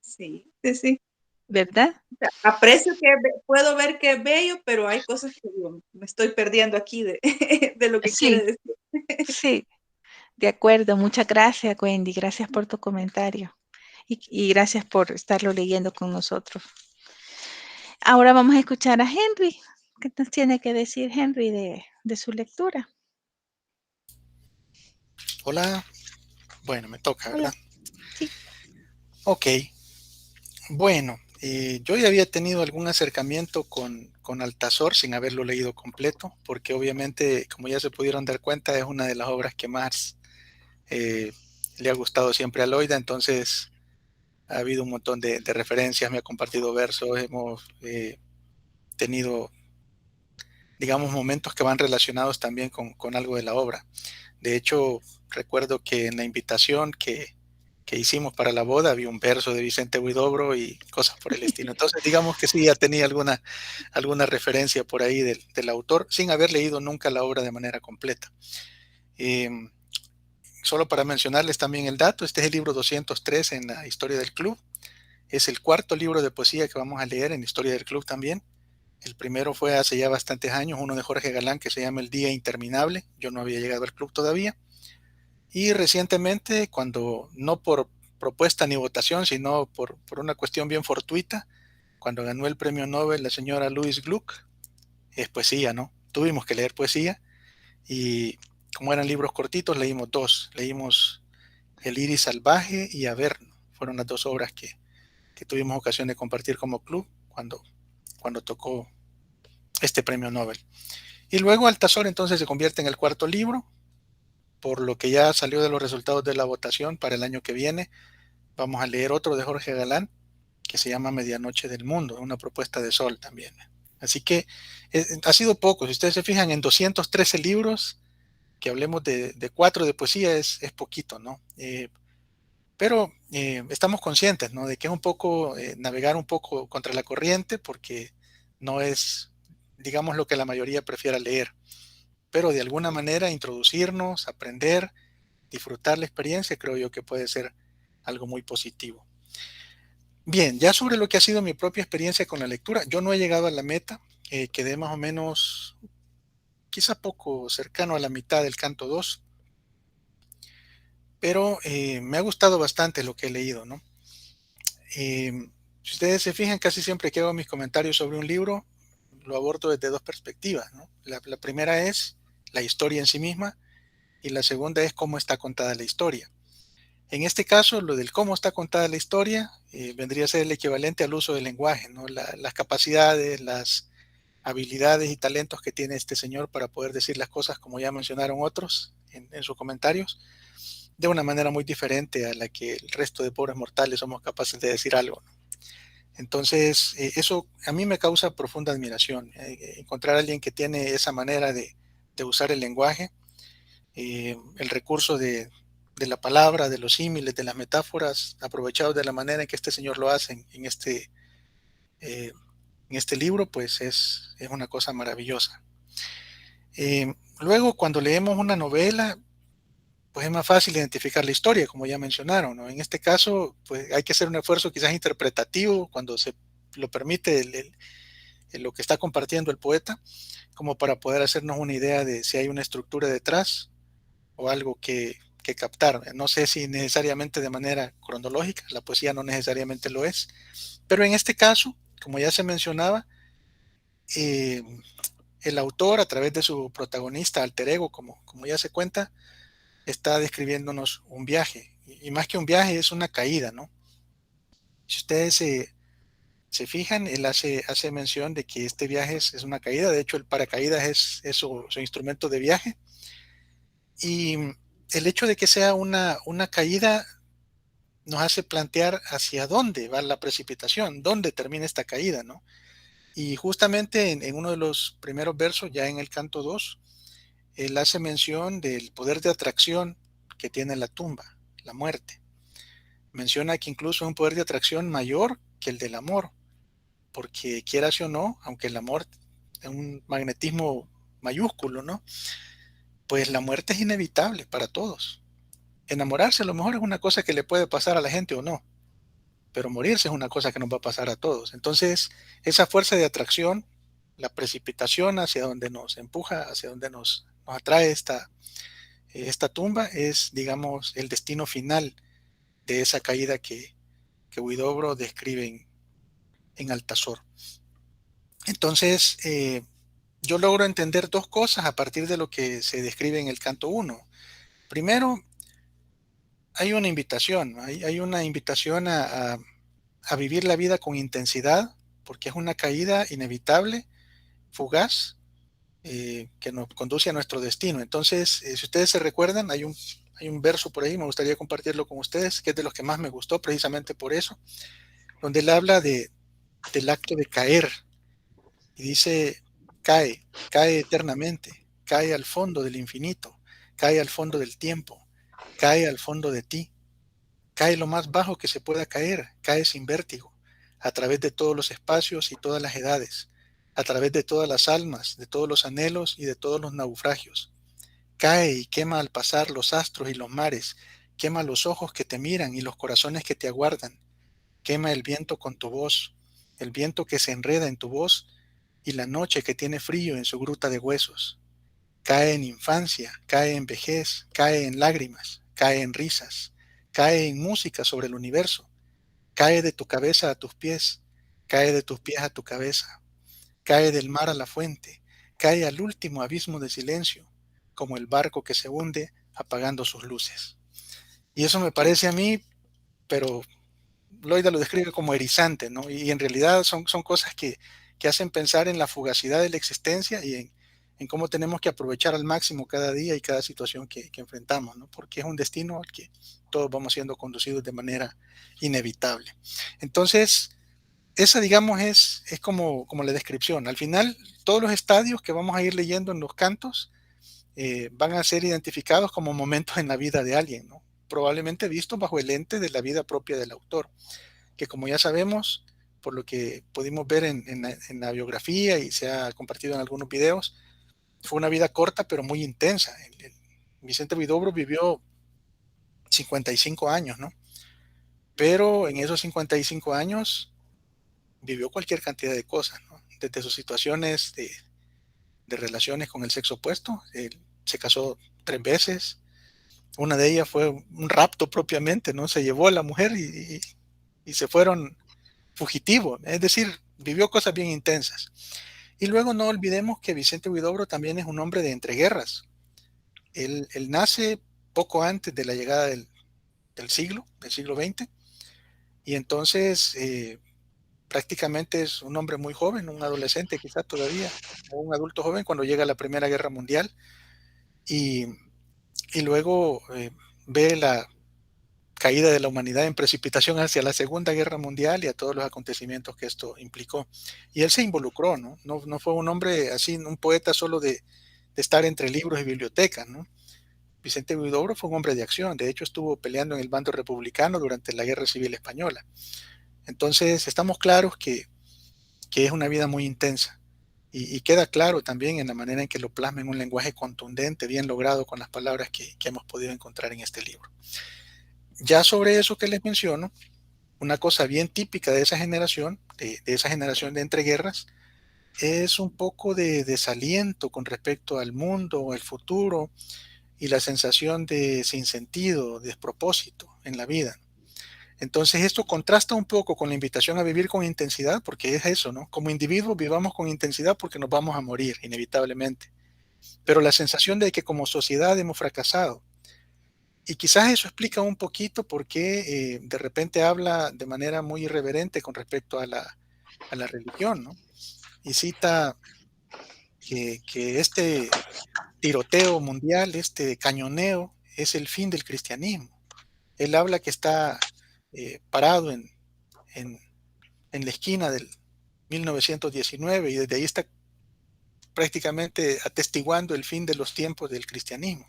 Sí, sí, sí. ¿verdad? O sea, aprecio que puedo ver que es bello, pero hay cosas que digo, me estoy perdiendo aquí de, de lo que quiere Sí, decir. sí, de acuerdo. Muchas gracias, Wendy. Gracias por tu comentario y gracias por estarlo leyendo con nosotros. Ahora vamos a escuchar a Henry. ¿Qué nos tiene que decir Henry de su lectura? Hola, bueno, me toca, ¿verdad? Hola. Sí. Ok, bueno, yo ya había tenido algún acercamiento con Altazor sin haberlo leído completo, porque obviamente, como ya se pudieron dar cuenta, es una de las obras que más eh, le ha gustado siempre a Loida, entonces ha habido un montón de referencias, me ha compartido versos, hemos tenido, digamos, momentos que van relacionados también con algo de la obra. De hecho, recuerdo que en la invitación que hicimos para la boda había un verso de Vicente Huidobro y cosas por el estilo. Entonces, digamos que sí, ya tenía alguna referencia por ahí del autor, sin haber leído nunca la obra de manera completa. Eh, Solo para mencionarles también el dato, este es el libro 203 en la historia del club. Es el cuarto libro de poesía que vamos a leer en la historia del club también. El primero fue hace ya bastantes años, uno de Jorge Galán que se llama El Día Interminable. Yo no había llegado al club todavía. Y recientemente, cuando no por propuesta ni votación, sino por una cuestión bien fortuita, cuando ganó el premio Nobel la señora Louise Gluck, es poesía, ¿no? Tuvimos que leer poesía y como eran libros cortitos, leímos dos. Leímos El Iris Salvaje y Averno. Fueron las dos obras que tuvimos ocasión de compartir como club cuando tocó este premio Nobel. Y luego Altazor entonces se convierte en el cuarto libro, por lo que ya salió de los resultados de la votación para el año que viene. Vamos a leer otro de Jorge Galán que se llama Medianoche del Mundo, una propuesta de Sol también. Así que ha sido poco. Si ustedes se fijan en 213 libros, que hablemos de 4 de poesía es poquito, ¿no? Pero estamos conscientes, ¿no? De que es un poco navegar un poco contra la corriente porque no es, digamos, lo que la mayoría prefiera leer. Pero de alguna manera introducirnos, aprender, disfrutar la experiencia, creo yo que puede ser algo muy positivo. Bien, ya sobre lo que ha sido mi propia experiencia con la lectura, yo no he llegado a la meta, quedé más o menos, quizá poco cercano a la mitad del canto 2, pero me ha gustado bastante lo que he leído, ¿no? Eh, si ustedes se fijan, casi siempre que hago mis comentarios sobre un libro, lo abordo desde dos perspectivas, ¿no? La primera es la historia en sí misma y la segunda es cómo está contada la historia. En este caso, lo del cómo está contada la historia vendría a ser el equivalente al uso del lenguaje, ¿no? Las capacidades, las habilidades y talentos que tiene este señor para poder decir las cosas, como ya mencionaron otros en sus comentarios, de una manera muy diferente a la que el resto de pobres mortales somos capaces de decir algo, ¿no? Entonces, eso a mí me causa profunda admiración, encontrar a alguien que tiene esa manera de usar el lenguaje, el recurso de la palabra, de los símiles, de las metáforas, aprovechados de la manera en que este señor lo hace eh, en este libro, pues es una cosa maravillosa. Luego, cuando leemos una novela, pues es más fácil identificar la historia, como ya mencionaron, ¿no? En este caso, pues hay que hacer un esfuerzo quizás interpretativo cuando se lo permite lo que está compartiendo el poeta, como para poder hacernos una idea de si hay una estructura detrás o algo que captar. No sé si necesariamente de manera cronológica, la poesía no necesariamente lo es, pero en este caso, como ya se mencionaba, eh, el autor a través de su protagonista alter ego, como ya se cuenta, está describiéndonos un viaje, y más que un viaje es una caída, ¿no? Si ustedes se fijan, él hace mención de que este viaje es una caída, de hecho el paracaídas es su instrumento de viaje, y el hecho de que sea una caída nos hace plantear hacia dónde va la precipitación, dónde termina esta caída, ¿no? Y justamente en uno de los primeros versos, ya en el canto 2, él hace mención del poder de atracción que tiene la tumba, la muerte. Menciona que incluso es un poder de atracción mayor que el del amor, porque quieras o no, aunque el amor es un magnetismo mayúsculo, ¿no? Pues la muerte es inevitable para todos. Enamorarse a lo mejor es una cosa que le puede pasar a la gente o no, pero morirse es una cosa que nos va a pasar a todos. Entonces, esa fuerza de atracción, la precipitación hacia donde nos empuja, hacia donde nos atrae esta tumba, es, digamos, el destino final de esa caída que Huidobro describe en Altazor. Entonces, yo logro entender dos cosas a partir de lo que se describe en el canto 1. Primero, hay una invitación, ¿no? Hay una invitación a vivir la vida con intensidad, porque es una caída inevitable, fugaz, que nos conduce a nuestro destino. Entonces, si ustedes se recuerdan, hay un verso por ahí, me gustaría compartirlo con ustedes, que es de los que más me gustó, precisamente por eso, donde él habla del acto de caer, y dice, cae eternamente, cae al fondo del infinito, cae al fondo del tiempo, cae al fondo de ti, cae lo más bajo que se pueda caer, cae sin vértigo, a través de todos los espacios y todas las edades, a través de todas las almas, de todos los anhelos y de todos los naufragios. Cae y quema al pasar los astros y los mares, quema los ojos que te miran y los corazones que te aguardan, quema el viento con tu voz, el viento que se enreda en tu voz y la noche que tiene frío en su gruta de huesos. Cae en infancia, cae en vejez, cae en lágrimas, cae en risas, cae en música sobre el universo, cae de tu cabeza a tus pies, cae de tus pies a tu cabeza, cae del mar a la fuente, cae al último abismo de silencio, como el barco que se hunde apagando sus luces. Y eso me parece a mí, pero Loida lo describe como erizante, ¿no? Y en realidad son cosas que hacen pensar en la fugacidad de la existencia y en cómo tenemos que aprovechar al máximo cada día y cada situación que enfrentamos, ¿no? Porque es un destino al que todos vamos siendo conducidos de manera inevitable. Entonces, esa, digamos, es como la descripción. Al final, todos los estadios que vamos a ir leyendo en los cantos van a ser identificados como momentos en la vida de alguien, ¿no? Probablemente vistos bajo el lente de la vida propia del autor, que como ya sabemos, por lo que pudimos ver en la biografía y se ha compartido en algunos videos, fue una vida corta pero muy intensa. Vicente Huidobro vivió 55 años, ¿no? Pero en esos 55 años vivió cualquier cantidad de cosas, ¿no? Desde sus situaciones de relaciones con el sexo opuesto, él se casó 3 veces, una de ellas fue un rapto propiamente, ¿no? Se llevó a la mujer y se fueron fugitivos, es decir, vivió cosas bien intensas. Y luego no olvidemos que Vicente Huidobro también es un hombre de entreguerras. Él nace poco antes de la llegada del siglo XX. Y entonces prácticamente es un hombre muy joven, un adolescente quizá todavía, o un adulto joven cuando llega la Primera Guerra Mundial, y, y luego ve la caída de la humanidad en precipitación hacia la Segunda Guerra Mundial y a todos los acontecimientos que esto implicó. Y él se involucró, ¿no? No fue un hombre así, un poeta solo de estar entre libros y bibliotecas, ¿no? Vicente Huidobro fue un hombre de acción, de hecho estuvo peleando en el bando republicano durante la Guerra Civil Española. Entonces estamos claros que es una vida muy intensa y queda claro también en la manera en que lo plasma en un lenguaje contundente, bien logrado con las palabras que hemos podido encontrar en este libro. Ya sobre eso que les menciono, una cosa bien típica de esa generación, de esa generación de entreguerras, es un poco de desaliento con respecto al mundo, al futuro y la sensación de sinsentido, despropósito en la vida. Entonces esto contrasta un poco con la invitación a vivir con intensidad, porque es eso, ¿no? Como individuos vivamos con intensidad porque nos vamos a morir inevitablemente. Pero la sensación de que como sociedad hemos fracasado. Y quizás eso explica un poquito por qué de repente habla de manera muy irreverente con respecto a la religión, ¿no? Y cita que este tiroteo mundial, este cañoneo, es el fin del cristianismo. Él habla que está parado en, en la esquina del 1919 y desde ahí está prácticamente atestiguando el fin de los tiempos del cristianismo.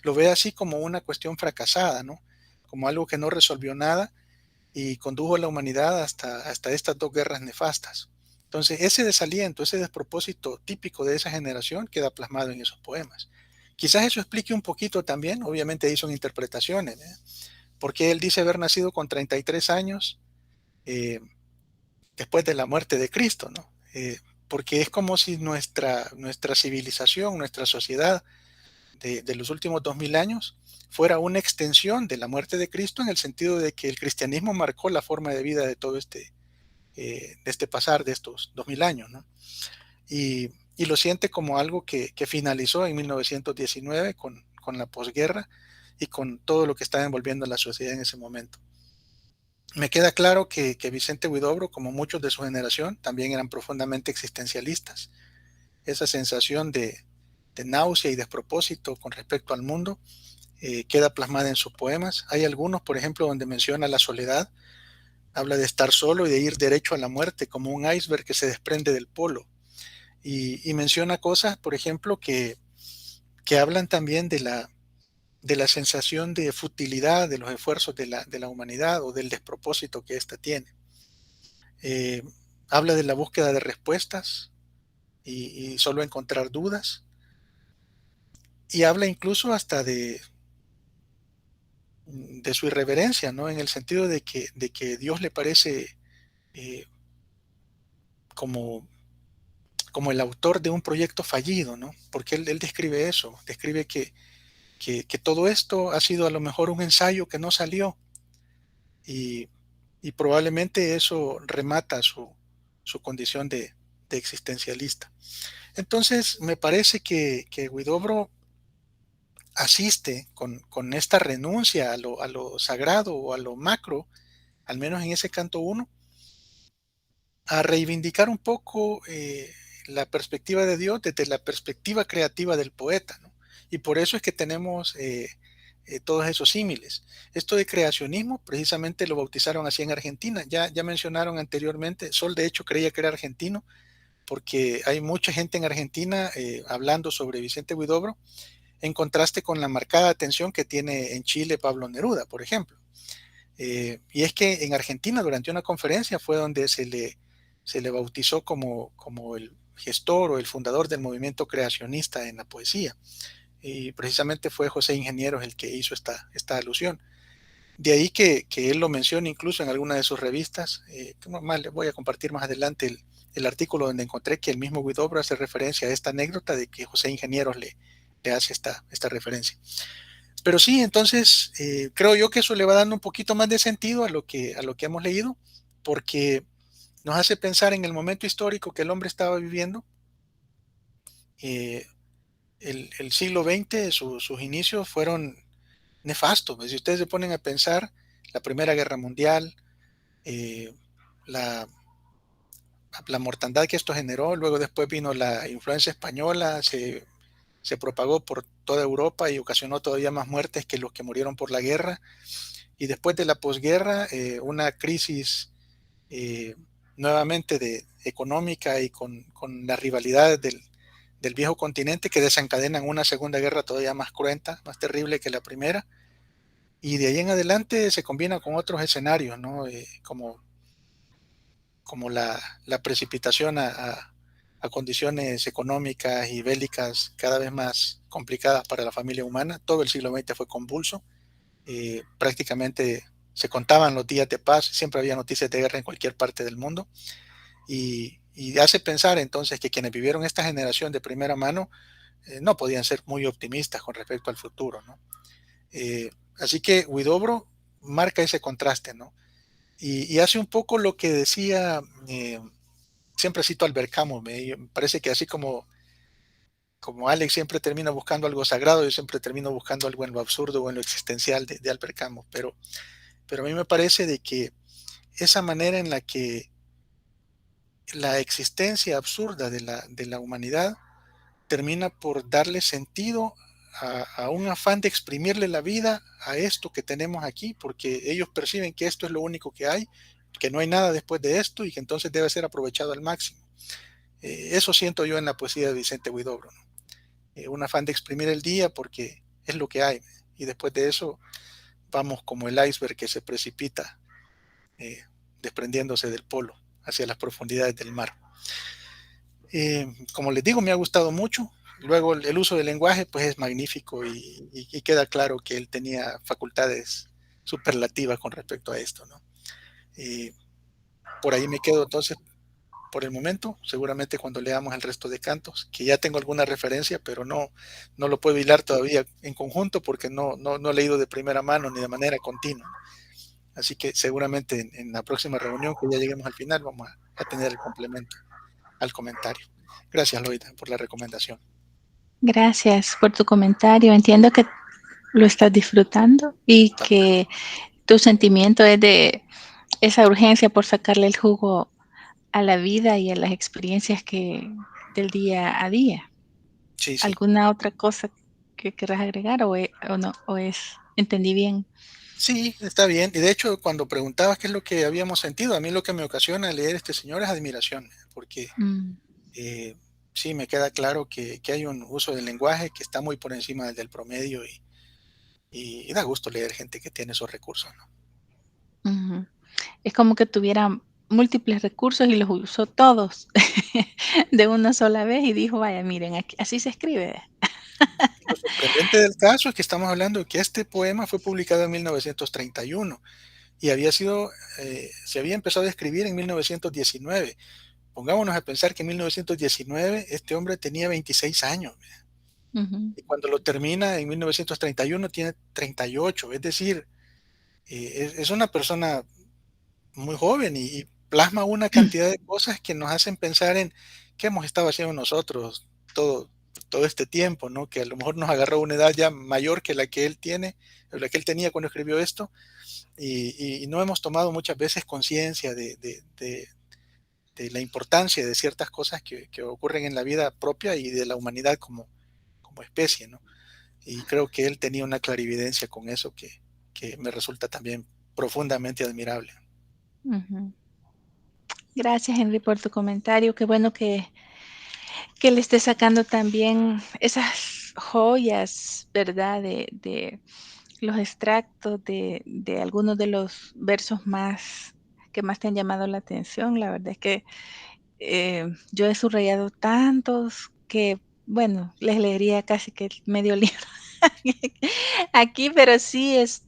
Lo ve así como una cuestión fracasada, ¿no? Como algo que no resolvió nada y condujo a la humanidad hasta estas dos guerras nefastas. Entonces, ese desaliento, ese despropósito típico de esa generación queda plasmado en esos poemas. Quizás eso explique un poquito también, obviamente ahí son interpretaciones, ¿eh? Porque él dice haber nacido con 33 años después de la muerte de Cristo, ¿no? Porque es como si nuestra civilización, nuestra sociedad de los últimos 2000 años fuera una extensión de la muerte de Cristo en el sentido de que el cristianismo marcó la forma de vida de todo de este pasar de estos 2000 años, ¿no? Y lo siente como algo que finalizó en 1919 con la posguerra y con todo lo que estaba envolviendo a la sociedad en ese momento. Me queda claro que Vicente Huidobro, como muchos de su generación, también eran profundamente existencialistas. Esa sensación de náusea y despropósito con respecto al mundo queda plasmada en sus poemas. Hay algunos, por ejemplo, donde menciona la soledad, habla de estar solo y de ir derecho a la muerte, como un iceberg que se desprende del polo. Y menciona cosas, por ejemplo, que hablan también de la sensación de futilidad de los esfuerzos de la humanidad o del despropósito que ésta tiene. Eh, habla de la búsqueda de respuestas y solo encontrar dudas. Y habla incluso hasta de su irreverencia, ¿no? En el sentido de que Dios le parece eh, como, como el autor de un proyecto fallido, ¿no? Porque él describe eso, describe que todo esto ha sido a lo mejor un ensayo que no salió y, y probablemente eso remata su condición de existencialista. Entonces, me parece que Huidobro asiste con esta renuncia a lo sagrado o a lo macro, al menos en ese canto 1, a reivindicar un poco la perspectiva de Dios desde la perspectiva creativa del poeta, ¿no? Y por eso es que tenemos todos esos símiles. Esto de creacionismo precisamente lo bautizaron así en Argentina. Ya mencionaron anteriormente, Sol de hecho creía que era argentino, porque hay mucha gente en Argentina hablando sobre Vicente Huidobro, en contraste con la marcada atención que tiene en Chile Pablo Neruda, por ejemplo. Y es que en Argentina durante una conferencia fue donde se le bautizó como el gestor o el fundador del movimiento creacionista en la poesía. Y precisamente fue José Ingenieros el que hizo esta alusión. De ahí que él lo menciona incluso en alguna de sus revistas. Más les voy a compartir más adelante el artículo donde encontré que el mismo Huidobro hace referencia a esta anécdota de que José Ingenieros le hace esta referencia. Pero sí, entonces creo yo que eso le va dando un poquito más de sentido a lo que hemos leído, porque nos hace pensar en el momento histórico que el hombre estaba viviendo. El siglo XX, sus inicios fueron nefasto. Si ustedes se ponen a pensar, la Primera Guerra Mundial, la, la mortandad que esto generó, luego después vino la influencia española, se propagó por toda Europa y ocasionó todavía más muertes que los que murieron por la guerra. Y después de la posguerra, una crisis nuevamente económica y con las rivalidades del viejo continente que desencadenan una segunda guerra todavía más cruenta, más terrible que la primera. Y de ahí en adelante se combina con otros escenarios, ¿no? Como la precipitación a condiciones económicas y bélicas cada vez más complicadas para la familia humana. Todo el siglo XX fue convulso. Prácticamente se contaban los días de paz, siempre había noticias de guerra en cualquier parte del mundo. Y hace pensar entonces que quienes vivieron esta generación de primera mano no podían ser muy optimistas con respecto al futuro, ¿no? Así que Huidobro marca ese contraste, ¿no? Y hace un poco lo que decía, siempre cito a Albert Camus, me parece que así como Alex siempre termina buscando algo sagrado, yo siempre termino buscando algo en lo absurdo o en lo existencial de Albert Camus, pero a mí me parece de que esa manera en la que la existencia absurda de la humanidad termina por darle sentido a un afán de exprimirle la vida a esto que tenemos aquí, porque ellos perciben que esto es lo único que hay, que no hay nada después de esto y que entonces debe ser aprovechado al máximo. Eso siento yo en la poesía de Vicente Huidobro, ¿no? Un afán de exprimir el día porque es lo que hay, y después de eso vamos como el iceberg que se precipita eh, desprendiéndose del polo hacia las profundidades del mar. Como les digo, me ha gustado mucho. Luego el uso del lenguaje pues es magnífico y queda claro que él tenía facultades superlativas con respecto a esto, ¿no? Por ahí me quedo entonces por el momento, seguramente cuando leamos el resto de cantos, que ya tengo alguna referencia, pero no lo puedo hilar todavía en conjunto porque no he leído de primera mano ni de manera continua. Así que seguramente en la próxima reunión, que ya lleguemos al final, vamos a tener el complemento al comentario. Gracias, Loida, por la recomendación. Gracias por tu comentario. Entiendo que lo estás disfrutando y que tu sentimiento es de esa urgencia por sacarle el jugo a la vida y a las experiencias del día a día. Sí, sí. ¿Alguna otra cosa que querrás agregar o no? ¿O entendí bien? Sí, está bien. Y de hecho, cuando preguntabas qué es lo que habíamos sentido, a mí lo que me ocasiona leer este señor es admiración, porque eh, sí, me queda claro que hay un uso del lenguaje que está muy por encima del promedio y da gusto leer gente que tiene esos recursos, ¿no? Ujú. Es como que tuviera múltiples recursos y los usó todos de una sola vez y dijo, vaya, miren, así se escribe. Lo sorprendente del caso es que estamos hablando de que este poema fue publicado en 1931 y se había empezado a escribir en 1919. Pongámonos a pensar que en 1919 este hombre tenía 26 años. Ujú. Y cuando lo termina en 1931 tiene 38, es decir, es una persona muy joven y plasma una cantidad de cosas que nos hacen pensar en qué hemos estado haciendo nosotros todo este tiempo, ¿no? Que a lo mejor nos agarró una edad ya mayor que la que él tiene, la que él tenía cuando escribió esto, y no hemos tomado muchas veces conciencia de la importancia de ciertas cosas que ocurren en la vida propia y de la humanidad como especie, ¿no? Y creo que él tenía una clarividencia con eso que me resulta también profundamente admirable. Ujú. Gracias, Henry, por tu comentario. Qué bueno que le esté sacando también esas joyas, ¿verdad? De los extractos de algunos de los versos que más te han llamado la atención. La verdad es que yo he subrayado tantos que, bueno, les leería casi que medio libro aquí, pero sí, es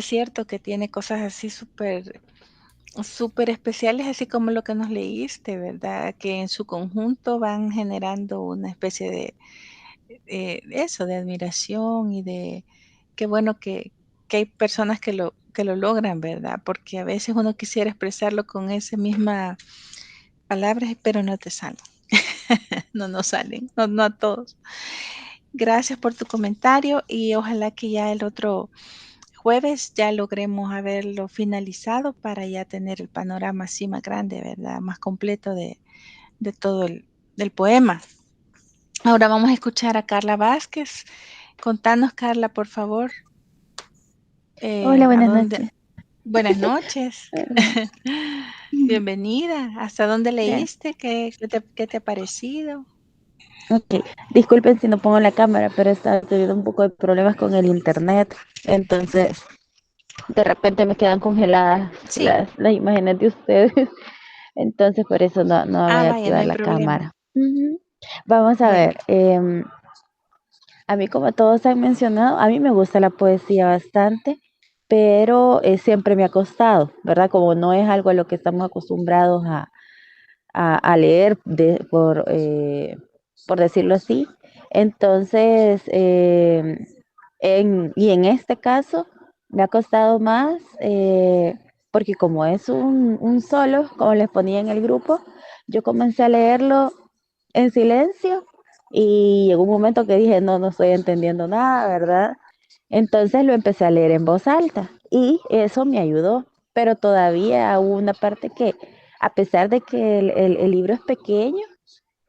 cierto que tiene cosas así súper especiales, así como lo que nos leíste, ¿verdad? Que en su conjunto van generando una especie de admiración y de qué bueno que hay personas que lo logran, ¿verdad? Porque a veces uno quisiera expresarlo con esa misma palabras, pero no te salen. No nos salen, no a todos. Gracias por tu comentario y ojalá que ya el otro jueves ya logremos haberlo finalizado para ya tener el panorama así más grande, ¿verdad? Más completo de todo del poema. Ahora vamos a escuchar a Carla Vázquez. Contanos, Carla, por favor. Hola, ¿A buenas dónde? noches. Buenas noches. Bienvenida. ¿Hasta dónde Gracias. leíste? ¿Qué te ha parecido? Ok, disculpen si no pongo la cámara, pero está teniendo un poco de problemas con el internet, entonces de repente me quedan congeladas Sí. las imágenes de ustedes, entonces por eso no voy a Vaya, no activar hay la problema. cámara. Vamos a Bueno, ver, a mí como todos han mencionado, a mí me gusta la poesía bastante, pero siempre me ha costado, ¿verdad? Como no es algo a lo que estamos acostumbrados a leer por decirlo así. Entonces, y en este caso me ha costado más porque como es un solo, como les ponía en el grupo, yo comencé a leerlo en silencio y llegó un momento que dije, no estoy entendiendo nada, ¿verdad? Entonces lo empecé a leer en voz alta y eso me ayudó, pero todavía hubo una parte que, a pesar de que el libro es pequeño,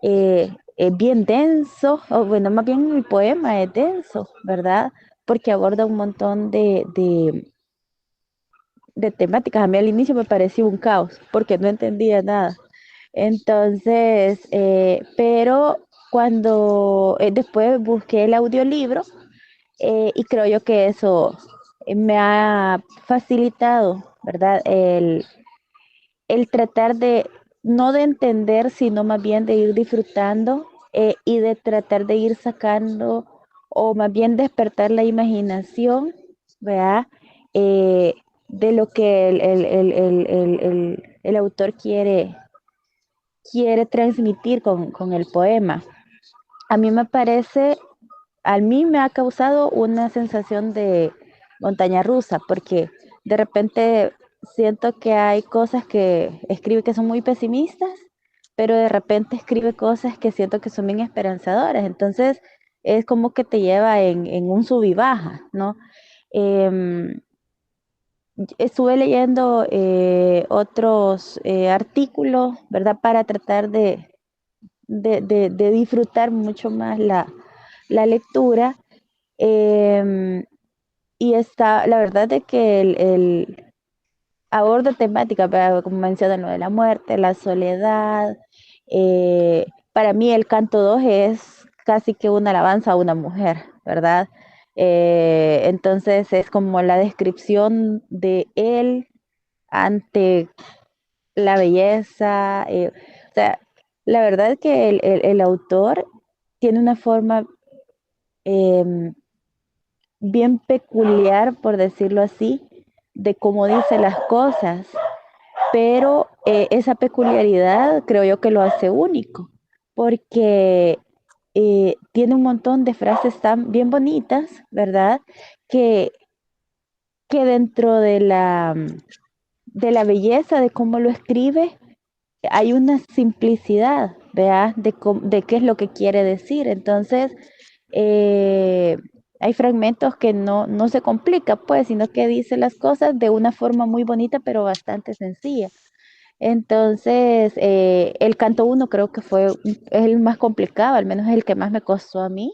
es bien denso, o bueno, más bien el poema es denso, ¿verdad? Porque aborda un montón de temáticas. A mí al inicio me pareció un caos, porque no entendía nada. Entonces, pero cuando después busqué el audiolibro, y creo yo que eso me ha facilitado, ¿verdad? El tratar de, no de entender, sino más bien de ir disfrutando y de tratar de ir sacando o más bien despertar la imaginación, ¿verdad? Eh, de lo que el autor quiere transmitir con el poema. A mí me parece, a mí me ha causado una sensación de montaña rusa, porque de repente siento que hay cosas que escribe que son muy pesimistas, pero de repente escribe cosas que siento que son bien esperanzadoras. Entonces es como que te lleva en un sub y baja, ¿no? Em, Estuve leyendo otros artículos, ¿verdad? Para tratar de disfrutar mucho más la lectura. em, y está, la verdad es que el aborda temáticas, ¿verdad? Como mencionan lo de la muerte, la soledad. Para mí el canto 2 es casi que una alabanza a una mujer, ¿verdad? Entonces es como la descripción de él ante la belleza. O sea, la verdad es que el autor tiene una forma em, bien peculiar, por decirlo así, de cómo dice las cosas, pero esa peculiaridad creo yo que lo hace único, porque tiene un montón de frases tan bien bonitas, ¿verdad? Que, que dentro de la belleza de cómo lo escribe, hay una simplicidad, ¿verdad? De qué es lo que quiere decir. Entonces, eh, hay fragmentos que no se complica, pues, sino que dice las cosas de una forma muy bonita, pero bastante sencilla. Entonces, el canto uno creo que es el más complicado, al menos es el que más me costó a mí,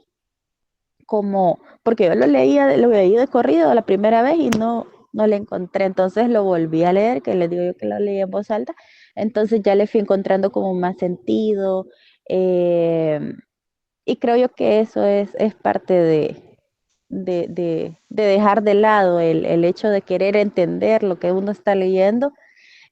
como, porque yo lo leí de corrido la primera vez y no le encontré, entonces lo volví a leer, que les digo yo que lo leí en voz alta, entonces ya le fui encontrando como más sentido, eh, y creo yo que eso es parte de dejar de lado el hecho de querer entender lo que uno está leyendo,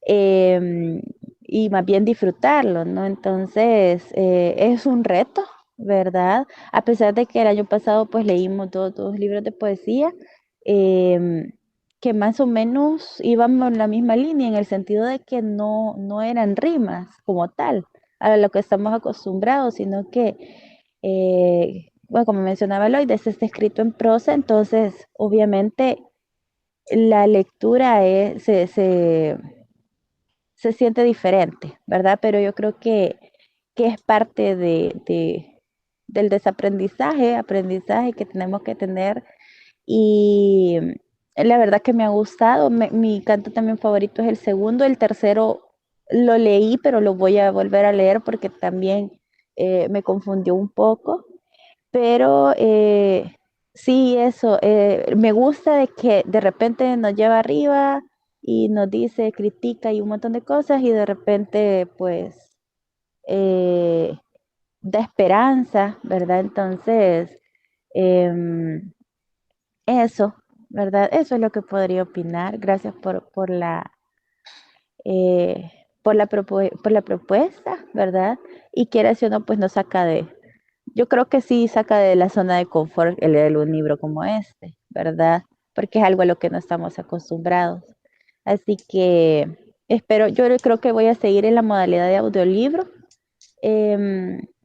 y más bien disfrutarlo, ¿no? Entonces, es un reto, ¿verdad? A pesar de que el año pasado pues leímos dos libros de poesía, que más o menos íbamos en la misma línea, en el sentido de que no eran rimas como tal, a lo que estamos acostumbrados, sino que, bueno, como mencionaba Lloyd, este está escrito en prosa, entonces obviamente la lectura se siente diferente, ¿verdad? Pero yo creo que es parte del desaprendizaje, aprendizaje que tenemos que tener. Y la verdad que me ha gustado. Mi canto también favorito es el segundo. El tercero lo leí, pero lo voy a volver a leer porque también me confundió un poco. Pero sí, eso, me gusta de que de repente nos lleva arriba y nos dice, critica y un montón de cosas y de repente pues eh, da esperanza, ¿verdad? Entonces, em, eso, ¿verdad? Eso es lo que podría opinar. Gracias por la propuesta, ¿verdad? Y quiera si o no, pues nos saca yo creo que sí saca de la zona de confort el leer un libro como este, ¿verdad? Porque es algo a lo que no estamos acostumbrados. Así que yo creo que voy a seguir en la modalidad de audiolibro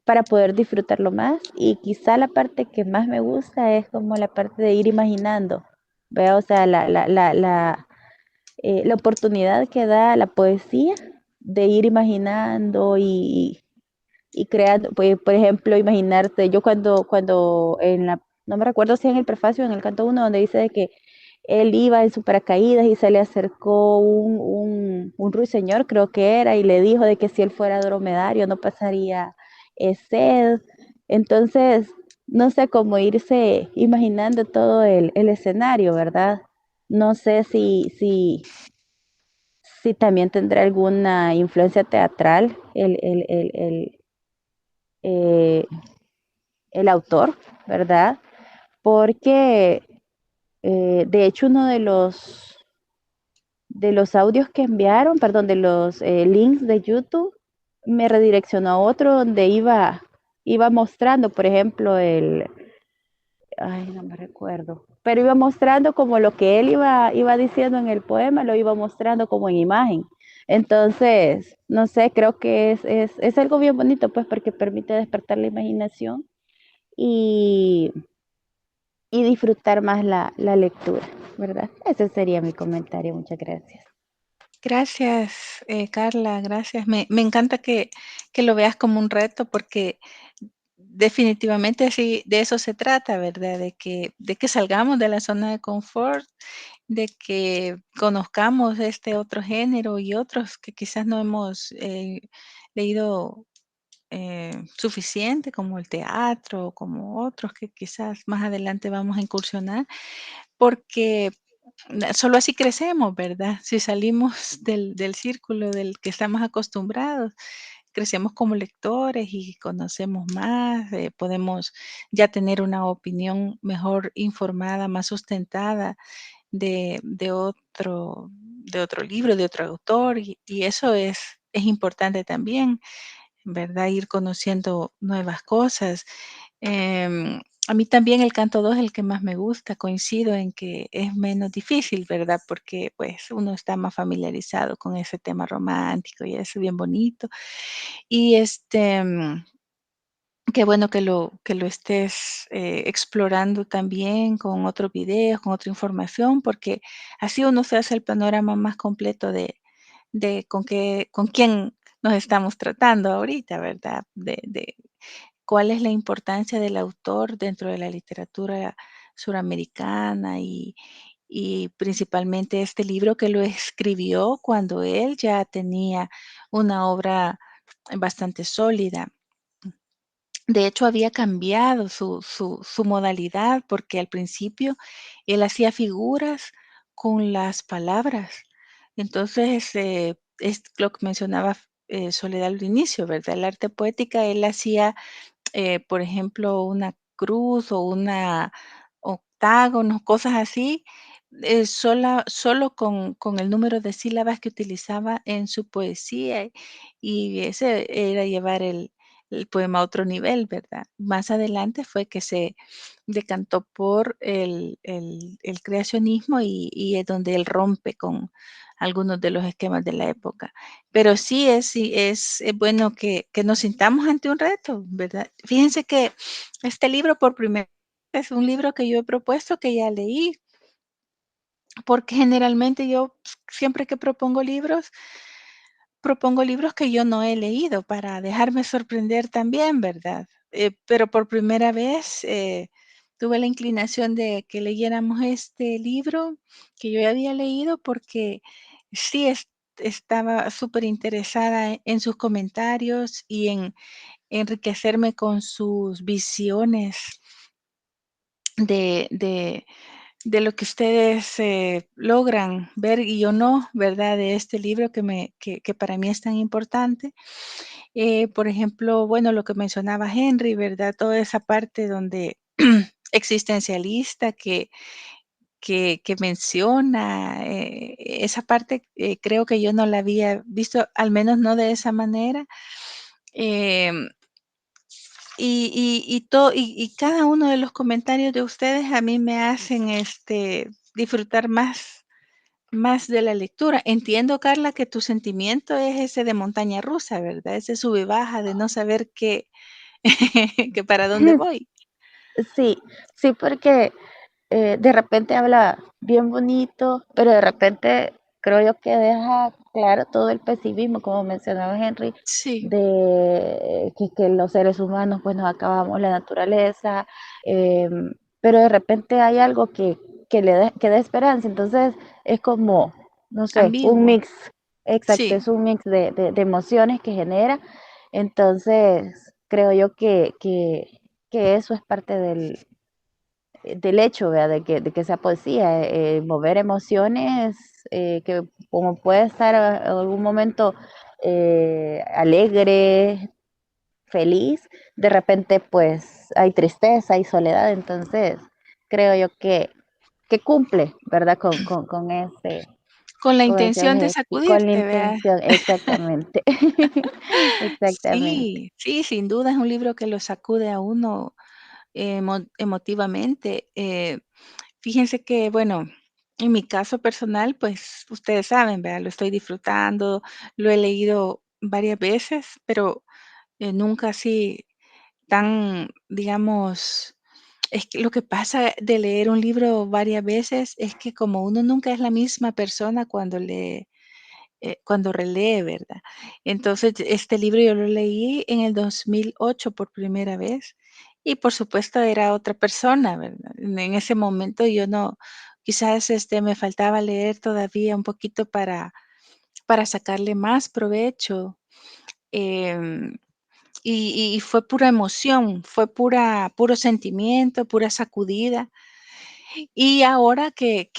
para poder disfrutarlo más y quizá la parte que más me gusta es como la parte de ir imaginando, ¿vea? O sea, la oportunidad que da la poesía de ir imaginando y creando, pues, por ejemplo, imaginarte, yo cuando no me recuerdo si en el prefacio, en el canto uno, donde dice de que él iba en su paracaídas y se le acercó un ruiseñor, creo que era, y le dijo de que si él fuera dromedario no pasaría sed. Entonces, no sé cómo irse imaginando todo el escenario, ¿verdad? No sé si también tendrá alguna influencia teatral eh, el autor, ¿verdad? Porque de hecho uno de los audios que enviaron, perdón, de los links de YouTube, me redireccionó a otro donde iba mostrando, por ejemplo, ay, no me recuerdo, pero iba mostrando como lo que él iba diciendo en el poema, lo iba mostrando como en imagen. Entonces, no sé, creo que es algo bien bonito, pues, porque permite despertar la imaginación y, y disfrutar más la lectura, ¿verdad? Ese sería mi comentario. Muchas gracias. Gracias, Carla, gracias. Me encanta que lo veas como un reto porque definitivamente sí, de eso se trata, ¿verdad? De que salgamos de la zona de confort, de que conozcamos este otro género y otros que quizás no hemos leído suficiente, como el teatro, como otros que quizás más adelante vamos a incursionar, porque solo así crecemos, ¿verdad? Si salimos del círculo del que estamos acostumbrados, crecemos como lectores y conocemos más, podemos ya tener una opinión mejor informada, más sustentada de otro libro, de otro autor, y eso es importante también, ¿verdad? Ir conociendo nuevas cosas. A mí también el canto 2 es el que más me gusta, coincido en que es menos difícil, ¿verdad? Porque pues uno está más familiarizado con ese tema romántico y es bien bonito. Y qué bueno que lo estés explorando también con otros videos, con otra información, porque así uno se hace el panorama más completo de con quién nos estamos tratando ahorita, ¿verdad? De cuál es la importancia del autor dentro de la literatura suramericana y principalmente este libro que lo escribió cuando él ya tenía una obra bastante sólida. De hecho, había cambiado su modalidad porque al principio él hacía figuras con las palabras. Entonces, es lo que mencionaba Soledad al inicio, ¿verdad? El arte poética, él hacía por ejemplo, una cruz o una octágono, cosas así, solo con el número de sílabas que utilizaba en su poesía, y ese era llevar el poema a otro nivel, ¿verdad? Más adelante fue que se decantó por el creacionismo y es donde él rompe con algunos de los esquemas de la época. Pero sí es bueno que nos sintamos ante un reto, ¿verdad? Fíjense que este libro por primera vez es un libro que yo he propuesto que ya leí, porque generalmente yo siempre que propongo libros que yo no he leído para dejarme sorprender también, ¿verdad? pero por primera vez tuve la inclinación de que leyéramos este libro que yo ya había leído porque sí estaba súper interesada en sus comentarios y en enriquecerme con sus visiones de lo que ustedes logran ver y yo no, ¿verdad? De este libro que para mí es tan importante. Por ejemplo, bueno, lo que mencionaba Henry, ¿verdad? Toda esa parte donde existencialista que menciona, esa parte creo que yo no la había visto, al menos no de esa manera. Em, y cada uno de los comentarios de ustedes a mí me hacen disfrutar más de la lectura. Entiendo, Carla, que tu sentimiento es ese de montaña rusa, ¿verdad? Ese sube y baja de no saber qué, que para dónde voy. Sí, sí, porque de repente habla bien bonito, pero de repente creo yo que deja claro todo el pesimismo, como mencionaba Henry, Sí, de que los seres humanos pues nos acabamos la naturaleza, pero de repente hay algo que da esperanza, entonces es como, no sé, un ambiguo. mix, exacto, Sí, es un mix de emociones que genera, entonces creo yo que eso es parte del hecho, ¿verdad? De que sea poesía, mover emociones que como puede estar en algún momento alegre, feliz, de repente pues hay tristeza, hay soledad, entonces creo yo que cumple, ¿verdad? con la Con ese intención de objetivo, con la sacudirte, ¿verdad? intención, exactamente, exactamente. Sí, sí, sin duda es un libro que lo sacude a uno emotivamente. Fíjense que, bueno, en mi caso personal, pues ustedes saben, ¿verdad? Lo estoy disfrutando, lo he leído varias veces, pero nunca así tan, digamos, es que lo que pasa de leer un libro varias veces es que como uno nunca es la misma persona cuando lee, cuando relee, ¿verdad? Entonces, este libro yo lo leí en el 2008 por primera vez y por supuesto era otra persona, ¿verdad? En ese momento yo no, quizás me faltaba leer todavía un poquito para sacarle más provecho. em, y fue pura emoción, fue puro sentimiento, pura sacudida. Y ahora que,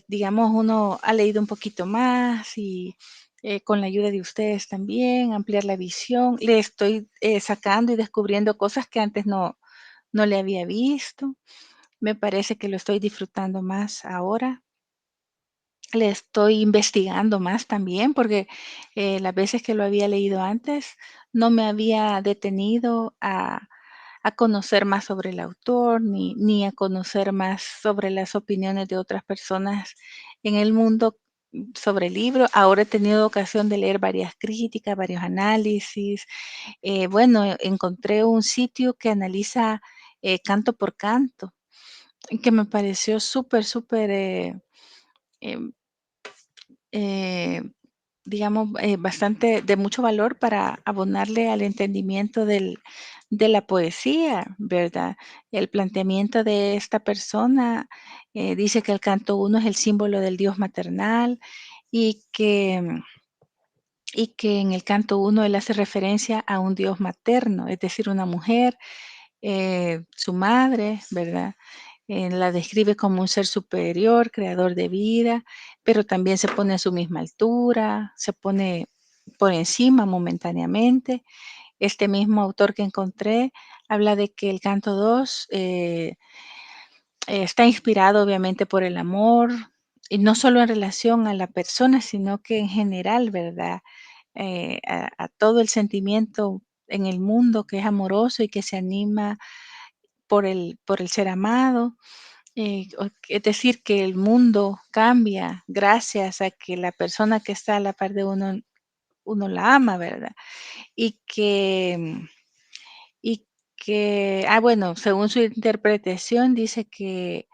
digamos, uno ha leído un poquito más y con la ayuda de ustedes también, ampliar la visión, le estoy sacando y descubriendo cosas que antes no le había visto. Me parece que lo estoy disfrutando más ahora. Le estoy investigando más también, porque las veces que lo había leído antes no me había detenido a conocer más sobre el autor, ni a conocer más sobre las opiniones de otras personas en el mundo sobre el libro. Ahora he tenido ocasión de leer varias críticas, varios análisis. Bueno, encontré un sitio que analiza canto por canto, que me pareció súper, súper, em, eh, digamos, bastante de mucho valor para abonarle al entendimiento de la poesía, ¿verdad? El planteamiento de esta persona dice que el canto uno es el símbolo del Dios maternal y que en el canto uno él hace referencia a un Dios materno, es decir, una mujer, su madre, ¿verdad? La describe como un ser superior, creador de vida, pero también se pone a su misma altura, se pone por encima momentáneamente. Este mismo autor que encontré habla de que el canto 2 está inspirado obviamente por el amor, y no solo en relación a la persona, sino que en general, ¿verdad? A todo el sentimiento en el mundo que es amoroso y que se anima por el ser amado. Es decir, que el mundo cambia gracias a que la persona que está a la par de uno la ama, ¿verdad? Y bueno, según su interpretación, dice que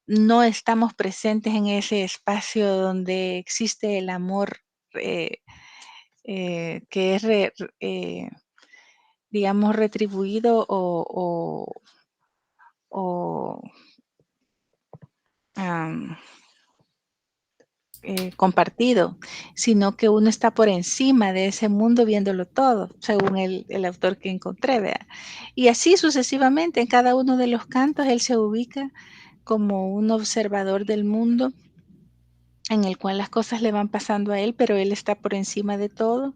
no estamos presentes en ese espacio donde existe el amor, que es digamos, retribuido o compartido, sino que uno está por encima de ese mundo viéndolo todo, según el autor que encontré, ¿verdad? Y así sucesivamente, en cada uno de los cantos, él se ubica como un observador del mundo en el cual las cosas le van pasando a él, pero él está por encima de todo,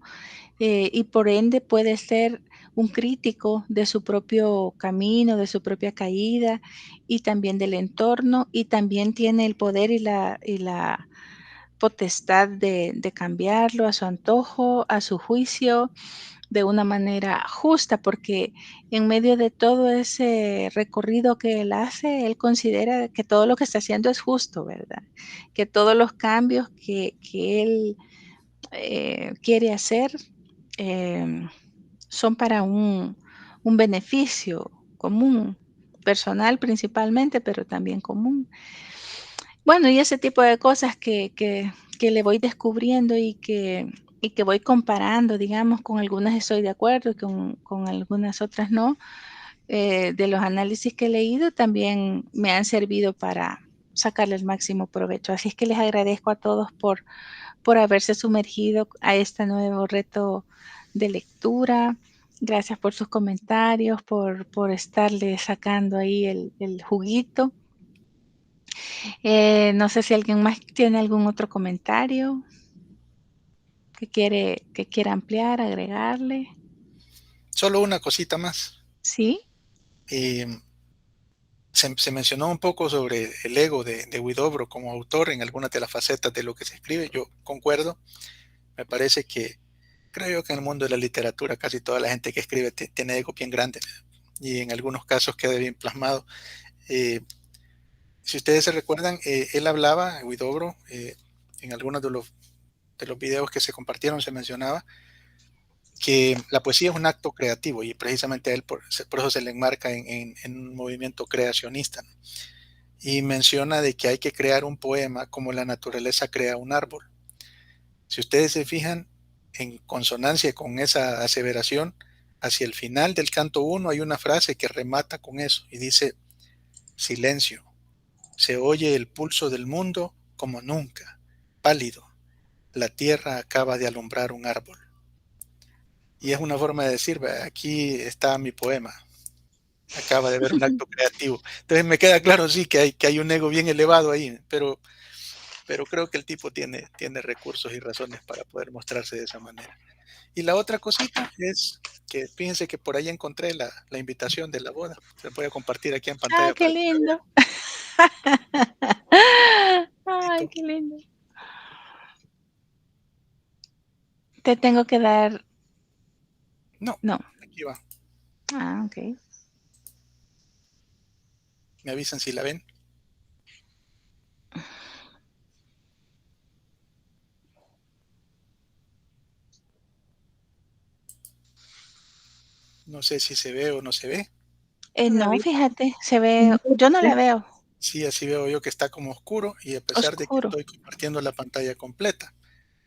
y por ende puede ser un crítico de su propio camino, de su propia caída y también del entorno, y también tiene el poder y la potestad de cambiarlo a su antojo, a su juicio, de una manera justa, porque en medio de todo ese recorrido que él hace, él considera que todo lo que está haciendo es justo, ¿verdad? Que todos los cambios que él quiere hacer son para un beneficio común, personal principalmente, pero también común. Bueno, y ese tipo de cosas que le voy descubriendo y que voy comparando, digamos, con algunas estoy de acuerdo y con algunas otras no, de los análisis que he leído también me han servido para sacarle el máximo provecho. Así es que les agradezco a todos por haberse sumergido a este nuevo reto de lectura. Gracias por sus comentarios, por estarle sacando ahí el juguito. No sé si alguien más tiene algún otro comentario que quiera ampliar, agregarle. Solo una cosita más. ¿Sí? Se mencionó un poco sobre el ego de Huidobro como autor en algunas de las facetas de lo que se escribe. Yo concuerdo. Me parece que, creo yo que en el mundo de la literatura casi toda la gente que escribe tiene ego bien grande y en algunos casos queda bien plasmado. Si ustedes se recuerdan, él hablaba, Huidobro, en algunos de los videos que se compartieron se mencionaba que la poesía es un acto creativo y precisamente a él por eso se le enmarca en un movimiento creacionista, ¿no? Y menciona de que hay que crear un poema como la naturaleza crea un árbol. Si ustedes se fijan, en consonancia con esa aseveración, hacia el final del canto 1 hay una frase que remata con eso y dice, silencio, se oye el pulso del mundo como nunca, pálido, la tierra acaba de alumbrar un árbol. Y es una forma de decir, aquí está mi poema, acaba de ver un acto creativo. Entonces me queda claro, sí, que hay un ego bien elevado ahí, pero creo que el tipo tiene recursos y razones para poder mostrarse de esa manera. Y la otra cosita es que fíjense que por ahí encontré la invitación de la boda. Se voy a compartir aquí en Ah, pantalla qué para que la lindo. vean. Ay, qué lindo. Te tengo que dar. No, No. aquí va. Ah, ok. Me avisan si la ven. No sé si se ve o no se ve. No, Todavía. fíjate, se ve, yo no la veo. Sí, así veo yo que está como oscuro y a pesar de que Oscuro. estoy compartiendo la pantalla completa.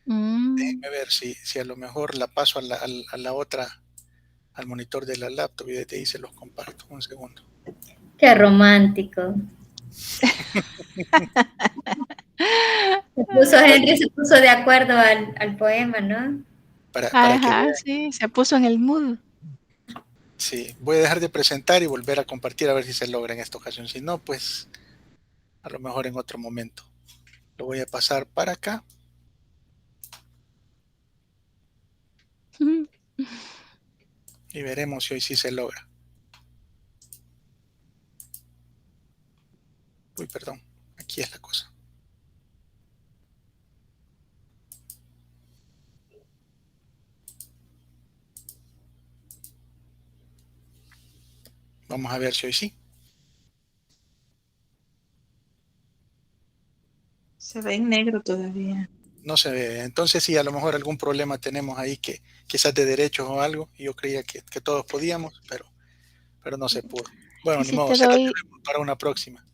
Mm. Déjenme ver si a lo mejor la paso a la otra, al monitor de la laptop y desde ahí se los comparto. Un segundo. Qué romántico. Henry se puso de acuerdo al poema, ¿no? Para que Ajá, vean. sí, se puso en el mood. Sí, voy a dejar de presentar y volver a compartir a ver si se logra en esta ocasión. Si no, pues a lo mejor en otro momento. Lo voy a pasar para acá y veremos si hoy sí se logra. Uy, perdón, aquí es la cosa. Vamos a ver si hoy sí. Se ve en negro todavía. No se ve. Entonces sí, a lo mejor algún problema tenemos ahí que quizás de derechos o algo. Y yo creía que todos podíamos, pero no se pudo. Bueno, Y ni si modo, te será doy, para una próxima.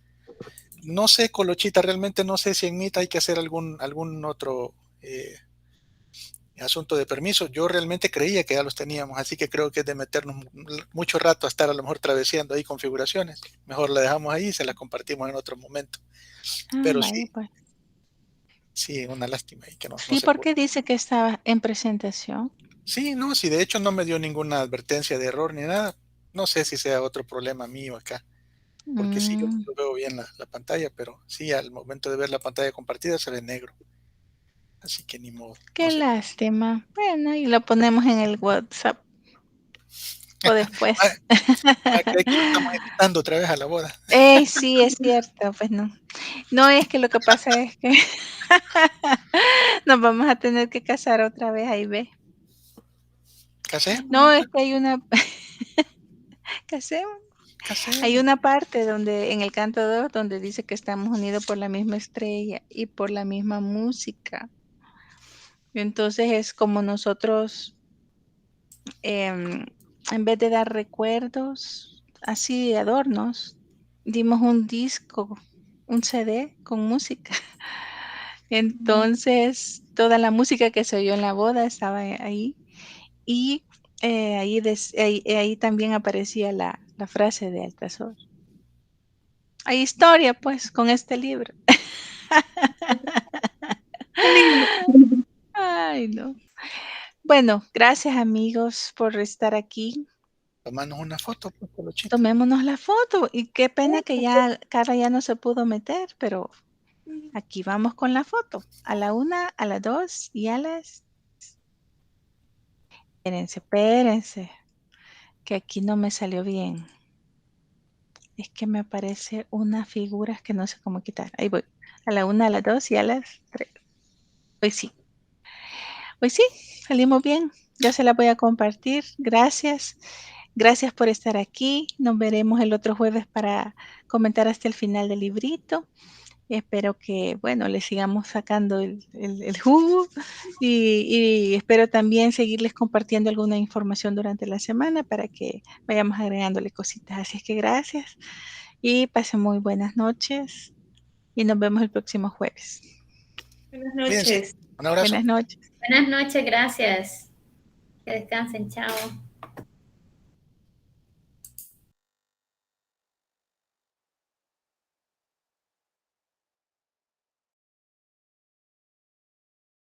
No sé, Colochita, realmente no sé si en Meet hay que hacer algún otro asunto de permiso. Yo realmente creía que ya los teníamos, así que creo que es de meternos mucho rato a estar a lo mejor traveseando ahí configuraciones. Mejor la dejamos ahí y se la compartimos en otro momento. Pero vaya, sí, pues. sí, una lástima ahí que no Sí, se pudo. porque dice que estaba en presentación. Sí, no, sí, de hecho no me dio ninguna advertencia de error ni nada. No sé si sea otro problema mío acá, porque sí, yo veo bien la pantalla, pero sí, al momento de ver la pantalla compartida se ve negro. Así que ni modo. Qué No sé. lástima. Bueno, y lo ponemos en el WhatsApp. O después. Creo que lo estamos invitando otra vez a la boda. Sí, es cierto, pues no. No, es que lo que pasa es que nos vamos a tener que casar otra vez, ahí ve. No, es que hay una casemos. Hay una parte donde en el canto 2 donde dice que estamos unidos por la misma estrella y por la misma música. Entonces es como nosotros, en vez de dar recuerdos así de adornos, dimos un disco, un CD con música. Entonces, toda la música que se oyó en la boda estaba ahí y ahí también aparecía la frase de Altazor. Hay historia, pues, con este libro. Qué lindo. Ay, no. Bueno, gracias amigos por estar aquí. Tomarnos una foto, pues, Colochito. Tomémonos la foto y qué pena que ya Carla ya no se pudo meter, pero aquí vamos con la foto. A la 1, a las 2 y a las... Espérense, que aquí no me salió bien. Es que me aparece unas figuras que no sé cómo quitar. Ahí voy. A la 1, a las 2 y a las 3. Hoy sí. Hoy sí, salimos bien. Ya se la voy a compartir. Gracias. Gracias por estar aquí. Nos veremos el otro jueves para comentar hasta el final del librito. Espero que, bueno, le sigamos sacando el jugo y espero también seguirles compartiendo alguna información durante la semana para que vayamos agregándole cositas. Así es que gracias y pasen muy buenas noches y nos vemos el próximo jueves. Buenas Cuídense. noches. Un abrazo. Buenas noches. Buenas noches, gracias. Que descansen, chao.